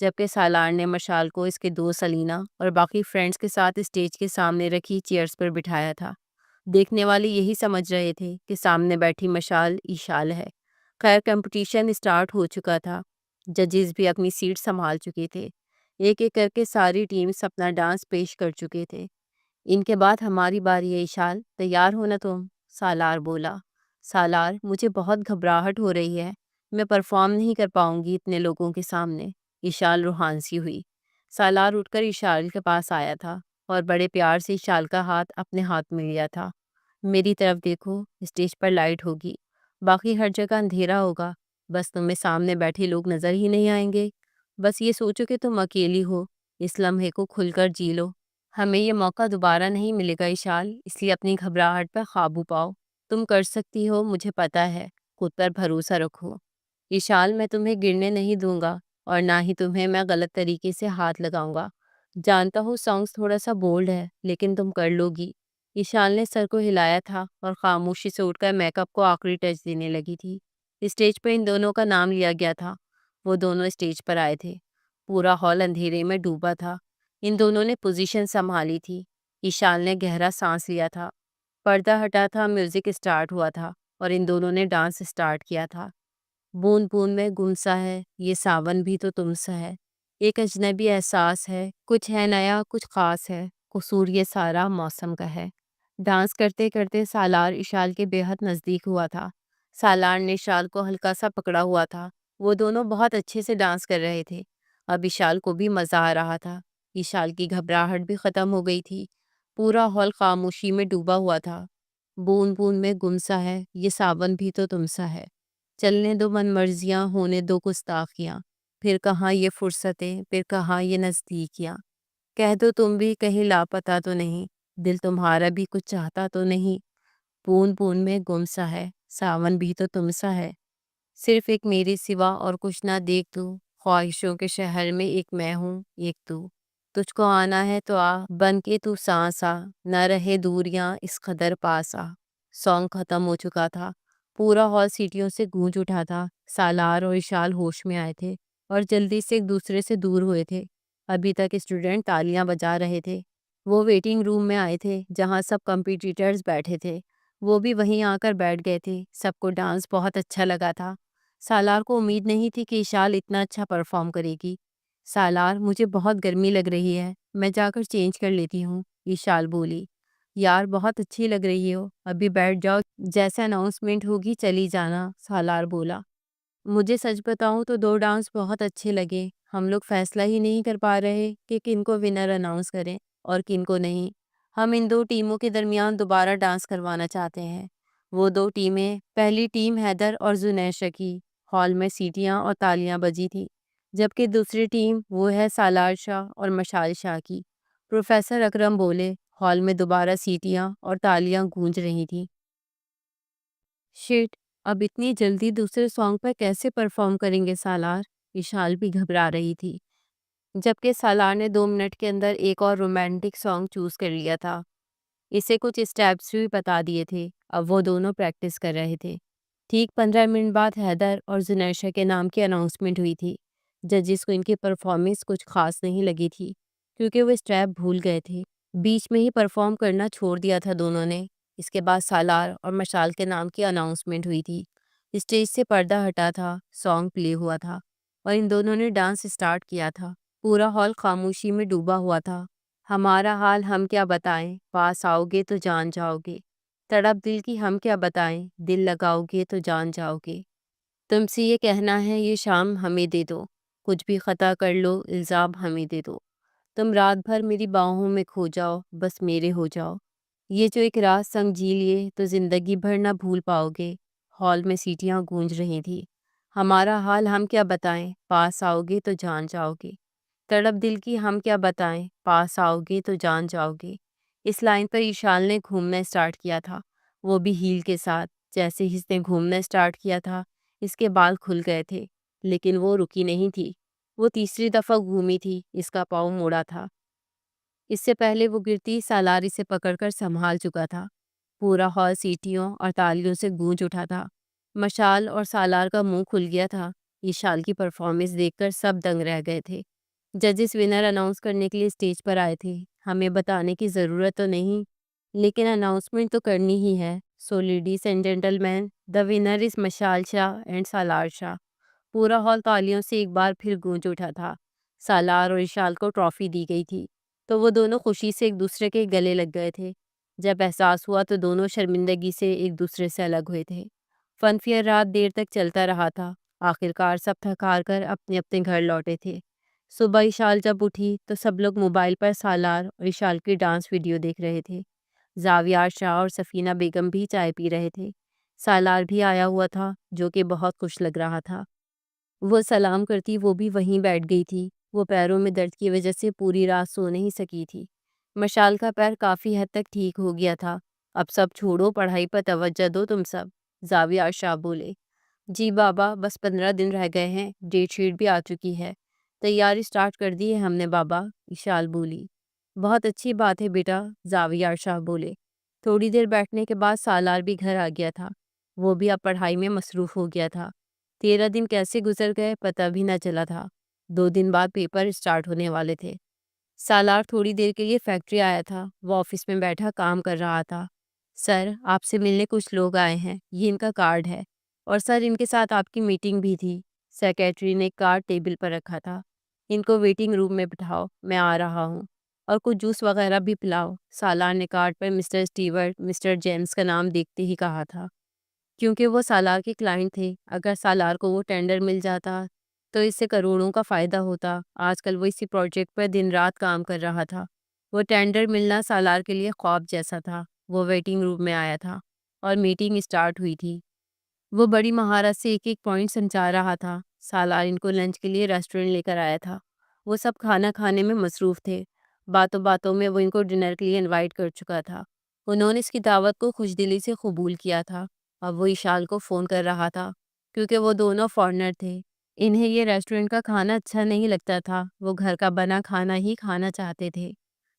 جبکہ سالار نے مشال کو اس کے دوست سلینا اور باقی فرینڈز کے ساتھ اسٹیج کے سامنے رکھی چیئرز پر بٹھایا تھا۔ دیکھنے والے یہی سمجھ رہے تھے کہ سامنے بیٹھی مشال ایشال ہے۔ خیر، کمپٹیشن اسٹارٹ ہو چکا تھا، ججز بھی اپنی سیٹ سنبھال چکے تھے، ایک ایک کر کے ساری ٹیمز اپنا ڈانس پیش کر چکے تھے۔ ان کے بعد ہماری باری ہے ایشال، تیار ہونا تم، سالار بولا۔ سالار، مجھے بہت گھبراہٹ ہو رہی ہے، میں پرفارم نہیں کر پاؤں گی اتنے لوگوں کے سامنے، ایشال روحان سی ہوئی۔ سالار اٹھ کر ایشال کے پاس آیا تھا اور بڑے پیار سے ایشال کا ہاتھ اپنے ہاتھ میں لیا تھا۔ میری طرف دیکھو، اسٹیج پر لائٹ ہوگی، باقی ہر جگہ اندھیرا ہوگا، بس تمہیں سامنے بیٹھے لوگ نظر ہی نہیں آئیں گے، بس یہ سوچو کہ تم اکیلی ہو، اس لمحے کو کھل کر جی لو۔ ہمیں یہ موقع دوبارہ نہیں ملے گا ایشال، اس لیے اپنی گھبراہٹ پر قابو پاؤ، تم کر سکتی ہو، مجھے پتہ ہے، خود پر بھروسہ رکھو۔ ایشال، میں تمہیں گرنے نہیں دوں گا اور نہ ہی تمہیں میں غلط طریقے سے ہاتھ لگاؤں گا، جانتا ہوں سانگز تھوڑا سا بولڈ ہے لیکن تم کر لو گی۔ ایشال نے سر کو ہلایا تھا اور خاموشی سے اٹھ کر میک اپ کو آخری ٹچ دینے لگی تھی۔ اسٹیج پہ ان دونوں کا نام لیا گیا تھا۔ وہ دونوں اسٹیج پر آئے تھے، پورا ہال اندھیرے میں ڈوبا تھا۔ ان دونوں نے پوزیشن سنبھالی تھی۔ ایشال نے گہرا سانس لیا تھا، پردہ ہٹا تھا، میوزک اسٹارٹ ہوا تھا اور ان دونوں نے ڈانس اسٹارٹ کیا تھا۔ بوند بوند میں گم سا ہے یہ ساون بھی تو تم سا ہے، ایک اجنبی احساس ہے، کچھ ہے نیا کچھ خاص ہے، قصور یہ سارا موسم کا ہے۔ ڈانس کرتے کرتے سالار ایشال کے بے حد نزدیک ہوا تھا۔ سالار نے ایشال کو ہلکا سا پکڑا ہوا تھا۔ وہ دونوں بہت اچھے سے ڈانس کر رہے تھے، اب ایشال کو بھی مزہ آ رہا تھا۔ ایشال کی گھبراہٹ بھی ختم ہو گئی تھی، پورا ہال خاموشی میں ڈوبا ہوا تھا۔ بوند بوند میں گم سا ہے یہ ساون بھی تو تم سا ہے، چلنے دو من مرضیاں، ہونے دو گستاخیاں، پھر کہاں یہ فرصتیں، پھر کہاں یہ نزدیکیاں، کہہ دو تم بھی کہیں لاپتہ تو نہیں، دل تمہارا بھی کچھ چاہتا تو نہیں، بوند بوند میں گم سا ہے ساون بھی تو تم سا ہے۔ صرف ایک میرے سوا اور کچھ نہ دیکھ تو، خواہشوں کے شہر میں ایک میں ہوں ایک تو، تجھ کو آنا ہے تو آ بن کے تو سانس آ، نہ رہے دوریاں اس قدر پاس آ۔ سانگ ختم ہو چکا تھا، پورا ہال سیٹیوں سے گونج اٹھا تھا۔ سالار اور اشال ہوش میں آئے تھے اور جلدی سے ایک دوسرے سے دور ہوئے تھے۔ ابھی تک اسٹوڈنٹ تالیاں بجا رہے تھے، وہ ویٹنگ روم میں آئے تھے جہاں سب کمپٹیٹرز بیٹھے تھے، وہ بھی وہیں آ کر بیٹھ گئے تھے۔ سب کو ڈانس بہت اچھا لگا تھا۔ سالار کو امید نہیں تھی کہ اشال اتنا اچھا پرفارم کرے گی۔ سالار، مجھے بہت گرمی لگ رہی ہے، میں جا کر چینج کر لیتی ہوں، اشال بولی۔ یار بہت اچھی لگ رہی ہو، ابھی بیٹھ جاؤ، جیسے اناؤنسمنٹ ہوگی چلی جانا، سالار بولا۔ مجھے سچ بتاؤں تو دو ڈانس بہت اچھے لگے، ہم لوگ فیصلہ ہی نہیں کر پا رہے کہ کن کو ونر اناؤنس کریں اور کن کو نہیں۔ ہم ان دو ٹیموں کے درمیان دوبارہ ڈانس کروانا چاہتے ہیں۔ وہ دو ٹیمیں، پہلی ٹیم حیدر اور زنیشہ کی۔ ہال میں سیٹیاں اور تالیاں بجی تھی، جبکہ دوسری ٹیم وہ ہے سالار شاہ اور مشال شاہ کی۔ پروفیسر اکرم بولے۔ ہال میں دوبارہ سیٹیاں اور تالیاں گونج رہی تھیں۔ شٹ، اب اتنی جلدی دوسرے سانگ پر کیسے پرفارم کریں گے سالار؟ اشال بھی گھبرا رہی تھی، جبکہ سالار نے 2 منٹ کے اندر ایک اور رومانٹک سانگ چوز کر لیا تھا۔ اسے کچھ اسٹیپس بھی بتا دیے تھے، اب وہ دونوں پریکٹس کر رہے تھے۔ ٹھیک 15 منٹ بعد حیدر اور زنیشہ کے نام کی اناؤنسمنٹ ہوئی تھی۔ ججز کو ان کی پرفارمنس کچھ خاص نہیں لگی تھی، کیونکہ وہ اسٹیپ بھول گئے تھے۔ بیچ میں ہی پرفارم کرنا چھوڑ دیا تھا دونوں نے۔ اس کے بعد سالار اور مشال کے نام کی اناؤنسمنٹ ہوئی تھی۔ اسٹیج سے پردہ ہٹا تھا، سانگ پلے ہوا تھا اور ان دونوں نے ڈانس اسٹارٹ کیا تھا۔ پورا ہال خاموشی میں ڈوبا ہوا تھا۔ ہمارا حال ہم کیا بتائیں، پاس آؤ گے تو جان جاؤ گے، تڑپ دل کی ہم کیا بتائیں، دل لگاؤ گے تو جان جاؤ گے۔ تم سے یہ کہنا ہے یہ شام ہمیں دے دو، کچھ بھی خطا کر لو الزام ہمیں دے دو، تم رات بھر میری باہوں میں کھو جاؤ، بس میرے ہو جاؤ، یہ جو ایک رات سنگ جی لیے تو زندگی بھر نہ بھول پاؤ گے۔ ہال میں سیٹیاں گونج رہی تھی۔ ہمارا حال ہم کیا بتائیں، پاس آؤ گے تو جان جاؤ گے، تڑپ دل کی ہم کیا بتائیں، پاس آؤ گے تو جان جاؤ گے۔ اس لائن پر اشال نے گھومنا اسٹارٹ کیا تھا، وہ بھی ہیل کے ساتھ۔ جیسے ہی اس نے گھومنا اسٹارٹ کیا تھا، اس کے بال کھل گئے تھے، لیکن وہ رکی نہیں تھی۔ وہ تیسری دفعہ گھومی تھی، اس کا پاؤں موڑا تھا۔ اس سے پہلے وہ گرتی سالار اسے پکڑ کر سنبھال چکا تھا۔ پورا ہال سیٹیوں اور تالیوں سے گونج اٹھا تھا۔ مشال اور سالار کا منہ کھل گیا تھا۔ اشال کی پرفارمنس دیکھ کر سب دنگ رہ گئے تھے۔ ججز ونر اناؤنس کرنے کے لیے اسٹیج پر آئے تھے۔ ہمیں بتانے کی ضرورت تو نہیں، لیکن اناؤنسمنٹ تو کرنی ہی ہے۔ So ladies and gentlemen, the winner is Mishal Shah and Salar Shah. پورا ہال تالیوں سے ایک بار پھر گونج اٹھا تھا۔ سالار اور اشال کو ٹرافی دی گئی تھی، تو وہ دونوں خوشی سے ایک دوسرے کے گلے لگ گئے تھے۔ جب احساس ہوا تو دونوں شرمندگی سے ایک دوسرے سے الگ ہوئے تھے۔ فن فیئر رات دیر تک چلتا رہا تھا۔ آخرکار سب تھک ہار کر اپنے اپنے گھر لوٹے تھے۔ صبح اشال جب اٹھی تو سب لوگ موبائل پر سالار اور اشال کی ڈانس ویڈیو دیکھ رہے تھے۔ زاویار شاہ اور سفینہ بیگم بھی چائے پی رہے تھے۔ سالار بھی آیا ہوا تھا، جو کہ بہت خوش لگ رہا تھا۔ وہ سلام کرتی وہ بھی وہیں بیٹھ گئی تھی۔ وہ پیروں میں درد کی وجہ سے پوری رات سو نہیں سکی تھی۔ مشال کا پیر کافی حد تک ٹھیک ہو گیا تھا۔ اب سب چھوڑو، پڑھائی پر توجہ دو تم سب، زاویار شاہ بولے۔ جی بابا، بس 15 دن رہ گئے ہیں، ڈیٹ شیٹ بھی آ چکی ہے، تیاری سٹارٹ کر دی ہے ہم نے بابا، اشال بولی۔ بہت اچھی بات ہے بیٹا، زاویار شاہ بولے۔ تھوڑی دیر بیٹھنے کے بعد سالار بھی گھر آ گیا تھا۔ وہ بھی اب پڑھائی میں مصروف ہو گیا تھا۔ 13 دن کیسے گزر گئے پتہ بھی نہ چلا تھا۔ 2 دن بعد پیپر اسٹارٹ ہونے والے تھے۔ سالار تھوڑی دیر کے لیے فیکٹری آیا تھا۔ وہ آفس میں بیٹھا کام کر رہا تھا۔ سر، آپ سے ملنے کچھ لوگ آئے ہیں، یہ ان کا کارڈ ہے، اور سر ان کے ساتھ آپ کی میٹنگ بھی تھی۔ سیکریٹری نے کارڈ ٹیبل پر رکھا تھا۔ ان کو ویٹنگ روم میں بٹھاؤ، میں آ رہا ہوں، اور کچھ جوس وغیرہ بھی پلاؤ۔ سالار نے کارڈ پر مسٹر اسٹیورٹ، مسٹر جیمز کا نام دیکھتے ہی کہا تھا، کیونکہ وہ سالار کے کلائنٹ تھے۔ اگر سالار کو وہ ٹینڈر مل جاتا تو اس سے کروڑوں کا فائدہ ہوتا۔ آج کل وہ اسی پروجیکٹ پر دن رات کام کر رہا تھا۔ وہ ٹینڈر ملنا سالار کے لیے خواب جیسا تھا۔ وہ ویٹنگ روم میں آیا تھا اور میٹنگ اسٹارٹ ہوئی تھی۔ وہ بڑی مہارت سے ایک ایک پوائنٹ سمجھا رہا تھا۔ سالار ان کو لنچ کے لیے ریسٹورنٹ لے کر آیا تھا۔ وہ سب کھانا کھانے میں مصروف تھے۔ باتوں باتوں میں وہ ان کو ڈنر کے لیے انوائٹ کر چکا تھا۔ انہوں نے اس کی دعوت کو خوش دلی سے قبول کیا تھا۔ اب وہ اشال کو فون کر رہا تھا۔ کیونکہ وہ دونوں فارنر تھے۔ انہیں یہ ریسٹورنٹ کا کھانا اچھا نہیں لگتا تھا، وہ گھر کا بنا کھانا ہی کھانا چاہتے تھے۔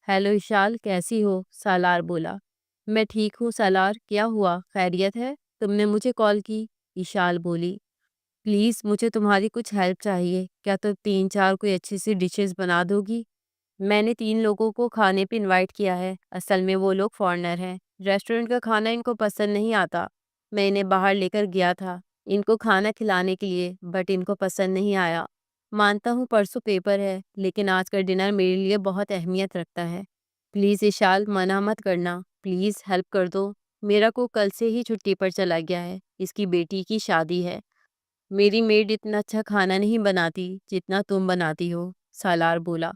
ہیلو اشال، کیسی ہو؟ سالار بولا۔ میں ٹھیک ہوں سالار، کیا ہوا؟ خیریت ہے؟ تم نے مجھے کال کی؟ اشال بولی۔ پلیز مجھے تمہاری کچھ ہیلپ چاہیے، کیا تم 3-4 کوئی اچھی سی ڈشز بنا دو گی؟ میں نے 3 لوگوں کو کھانے پہ انوائٹ کیا ہے، اصل میں وہ لوگ فارنر ہیں، ریسٹورنٹ کا کھانا ان کو پسند نہیں آتا۔ میں انہیں باہر لے کر گیا تھا ان کو کھانا کھلانے کے لیے، بٹ ان کو پسند نہیں آیا۔ مانتا ہوں پرسوں پیپر ہے، لیکن آج کا ڈنر میرے لیے بہت اہمیت رکھتا ہے۔ پلیز اشال، منع مت کرنا، پلیز ہیلپ کر دو۔ میرا کو کل سے ہی چھٹی پر چلا گیا ہے، اس کی بیٹی کی شادی ہے۔ میری میڈ اتنا اچھا کھانا نہیں بناتی جتنا تم بناتی ہو، سالار بولا۔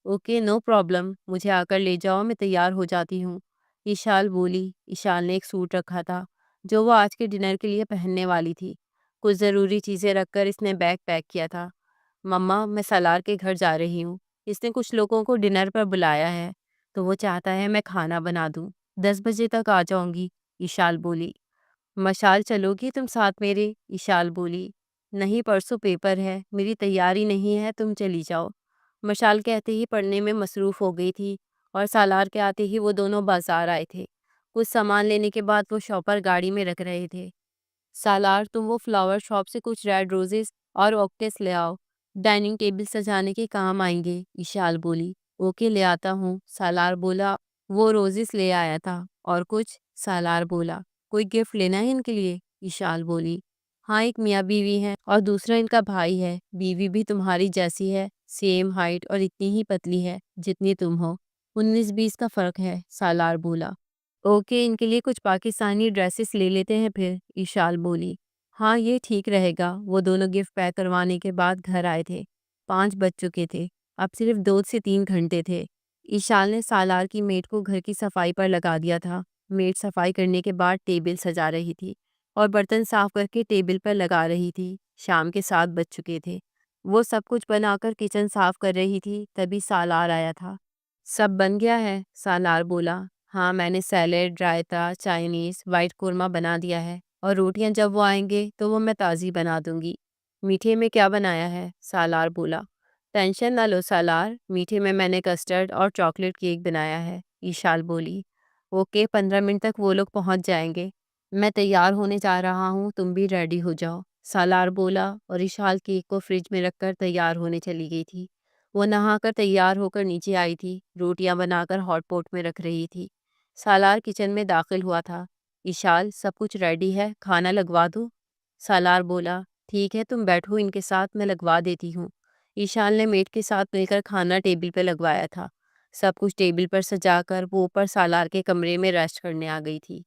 اوکے نو پرابلم، مجھے آ کر لے جاؤ، میں تیار ہو جاتی ہوں، اشال بولی۔ اشال نے ایک سوٹ رکھا تھا جو وہ آج کے ڈنر کے لیے پہننے والی تھی۔ کچھ ضروری چیزیں رکھ کر اس نے بیگ پیک کیا تھا۔ مما، میں سالار کے گھر جا رہی ہوں، اس نے کچھ لوگوں کو ڈنر پر بلایا ہے تو وہ چاہتا ہے میں کھانا بنا دوں۔ 10 بجے تک آ جاؤں گی، اشال بولی۔ مشال، چلو گی تم ساتھ میرے؟ اشال بولی۔ نہیں، پرسوں پیپر ہے، میری تیاری نہیں ہے، تم چلی جاؤ۔ مشال کہتے ہی پڑھنے میں مصروف ہو گئی تھی اور سالار کے آتے ہی وہ دونوں بازار آئے تھے۔ کچھ سامان لینے کے بعد وہ شاپر گاڑی میں رکھ رہے تھے۔ سالار، تم وہ فلاور شاپ سے کچھ ریڈ روزز اور اوکٹس لے آؤ، ڈائننگ ٹیبل سجانے کے کام آئیں گے، اشال بولی۔ اوکے، لے آتا ہوں، سالار بولا۔ وہ روزز لے آیا تھا۔ اور کچھ؟ سالار بولا۔ کوئی گفٹ لینا ہے ان کے لیے؟ اشال بولی۔ ہاں، ایک میاں بیوی ہے اور دوسرا ان کا بھائی ہے، بیوی بھی تمہاری جیسی ہے، سیم ہائٹ اور اتنی ہی پتلی ہے جتنی تم ہو، 19-20 کا فرق ہے، سالار بولا۔ اوکے، ان کے لیے کچھ پاکستانی ڈریسز لے لیتے ہیں پھر، اشال بولی۔ ہاں، یہ ٹھیک رہے گا۔ وہ دونوں گفٹ پیک کروانے کے بعد گھر آئے تھے۔ 5 بج چکے تھے، اب صرف 2 سے 3 گھنٹے تھے۔ اشال نے سالار کی میڈ کو گھر کی صفائی پر لگا دیا تھا۔ میڈ صفائی کرنے کے بعد ٹیبل سجا رہی تھی اور برتن صاف کر کے ٹیبل پر لگا رہی تھی۔ شام کے 7 بج چکے تھے۔ وہ سب کچھ بنا کر کچن صاف کر رہی تھی، تبھی سالار آیا تھا۔ سب بن گیا ہے؟ سالار بولا۔ ہاں، میں نے salad, raita, Chinese, white korma بنا دیا ہے، اور روٹیاں جب وہ آئیں گے تو وہ میں تازی بنا دوں گی۔ میٹھے میں کیا بنایا ہے؟ سالار بولا۔ ٹینشن نہ لو سالار، میٹھے میں نے کسٹرڈ اور چاکلیٹ کیک بنایا ہے، اشال بولی۔ اوکے، 15 منٹ تک وہ لوگ پہنچ جائیں گے، میں تیار ہونے جا رہا ہوں، تم بھی ریڈی ہو جاؤ، سالار بولا، اور اشال کیک کو فریج میں رکھ کر تیار ہونے چلی گئی تھی۔ وہ نہا کر تیار ہو کر نیچے آئی تھی، روٹیاں بنا کر ہاٹ پوٹ میں رکھ رہی تھی۔ سالار کچن میں داخل ہوا تھا۔ اشال، سب کچھ ریڈی ہے، کھانا لگوا دو؟ سالار بولا۔ ٹھیک ہے، تم بیٹھو ان کے ساتھ، میں لگوا دیتی ہوں۔ اشال نے میٹ کے ساتھ مل کر کھانا ٹیبل پہ لگوایا تھا۔ سب کچھ ٹیبل پر سجا کر وہ اوپر سالار کے کمرے میں ریسٹ کرنے آ گئی تھی۔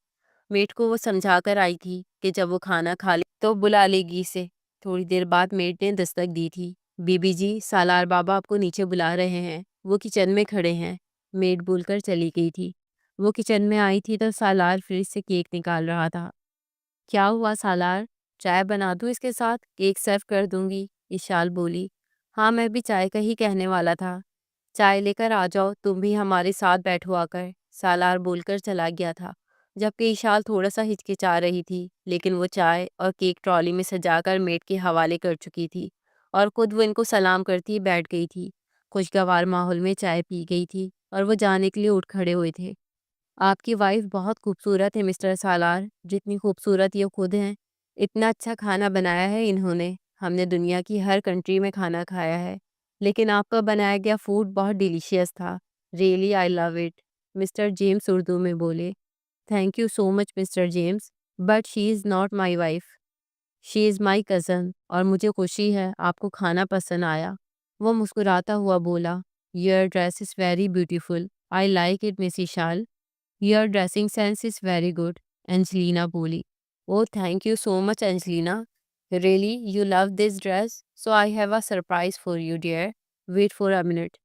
میٹ کو وہ سمجھا کر آئی تھی کہ جب وہ کھانا کھا لے تو بلا لے گی اسے۔ تھوڑی دیر بعد میٹ نے دستک دی تھی۔ بی بی جی، سالار بابا آپ کو نیچے بلا رہے ہیں، وہ کچن میں کھڑے ہیں، میٹ بول کر چلی گئی تھی۔ وہ کچن میں آئی تھی تو سالار فریج سے کیک نکال رہا تھا۔ کیا ہوا سالار، چائے بنا دوں اس کے ساتھ؟ کیک سرو کر دوں گی، اشال بولی۔ ہاں، میں بھی چائے کا ہی کہنے والا تھا، چائے لے کر آ جاؤ، تم بھی ہمارے ساتھ بیٹھو آ کر، سالار بول کر چلا گیا تھا۔ جبکہ اشال تھوڑا سا ہچکچا رہی تھی، لیکن وہ چائے اور کیک ٹرالی میں سجا کر میٹ کے حوالے کر چکی تھی اور خود وہ ان کو سلام کرتی بیٹھ گئی تھی۔ خوشگوار ماحول میں چائے پی گئی تھی اور وہ جانے کے لیے اٹھ کھڑے ہوئے تھے۔ آپ کی وائف بہت خوبصورت ہے مسٹر سالار، جتنی خوبصورت یہ خود ہیں۔ اتنا اچھا کھانا بنایا ہے انہوں نے، ہم نے دنیا کی ہر کنٹری میں کھانا کھایا ہے، لیکن آپ کا بنایا گیا فوڈ بہت ڈیلیشیس تھا، really I love it, mister James Urdu میں بولے۔ Thank you so much mister James, but she is not my wife, she is my cousin, اور مجھے خوشی ہے آپ کو کھانا پسند آیا۔ وہ مسکراتا ہوا بولا۔ Your dress is very beautiful, I like it miss Eshal, your dressing sense is very good, Angelina بولی۔ Oh thank you so much Angelina, really you love this dress, so I have a surprise for you dear, wait for a minute.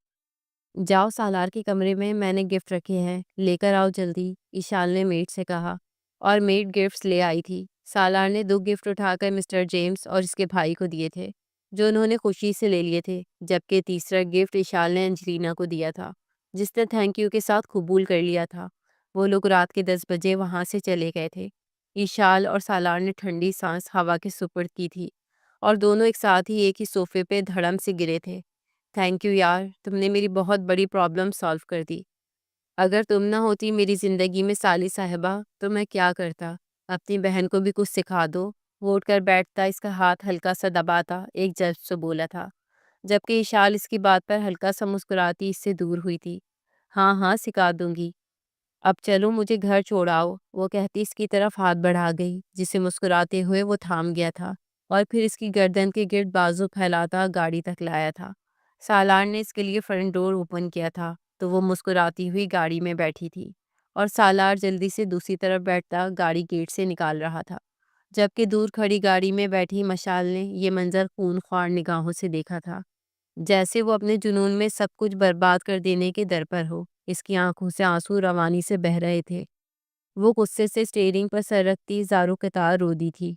جاؤ سالار کے کمرے میں نے گفٹ رکھے ہیں، لے کر آؤ جلدی، اشال نے میٹ سے کہا، اور میٹ گفٹس لے آئی تھی۔ سالار نے 2 گفٹ اٹھا کر مسٹر جیمز اور اس کے بھائی کو دیے تھے، جو انہوں نے خوشی سے لے لیے تھے، جبکہ تیسرا گفٹ اشال نے انجلینا کو دیا تھا، جس نے تھینک یو کے ساتھ قبول کر لیا تھا۔ وہ لوگ رات کے 10 بجے وہاں سے چلے گئے تھے۔ اشال اور سالار نے ٹھنڈی سانس ہوا کے سپرد کی تھی اور دونوں ایک ساتھ ہی ایک ہی صوفے پہ دھڑم سے گرے تھے۔ تھینک یو یار، تم نے میری بہت بڑی پرابلم سالو کر دی۔ اگر تم نہ ہوتی میری زندگی میں سالی صاحبہ تو میں کیا کرتا؟ اپنی بہن کو بھی کچھ سکھا دو۔ وہ اٹھ کر بیٹھتا، اس کا ہاتھ ہلکا سا دباتا، ایک جذب سے بولا تھا، جبکہ اشال اس کی بات پر ہلکا سا مسکراتی اس سے دور ہوئی تھی۔ ہاں ہاں سکھا دوں گی، اب چلو مجھے گھر چھوڑاؤ، وہ کہتی اس کی طرف ہاتھ بڑھا گئی، جسے مسکراتے ہوئے وہ تھام گیا تھا اور پھر اس کی گردن کے گرد بازو پھیلاتا گاڑی تک لایا تھا۔ سالار نے اس کے لیے فرنٹ ڈور اوپن کیا تھا تو وہ مسکراتی ہوئی گاڑی میں بیٹھی تھی اور سالار جلدی سے دوسری طرف بیٹھتا گاڑی گیٹ سے نکال رہا تھا، جبکہ دور کھڑی گاڑی میں بیٹھی مشال نے یہ منظر خون خوار نگاہوں سے دیکھا تھا، جیسے وہ اپنے جنون میں سب کچھ برباد کر دینے کے در پر ہو۔ اس کی آنکھوں سے آنسو روانی سے بہہ رہے تھے۔ وہ غصے سے اسٹیئرنگ پر سر رکھتی زاروں قطار رو دی تھی۔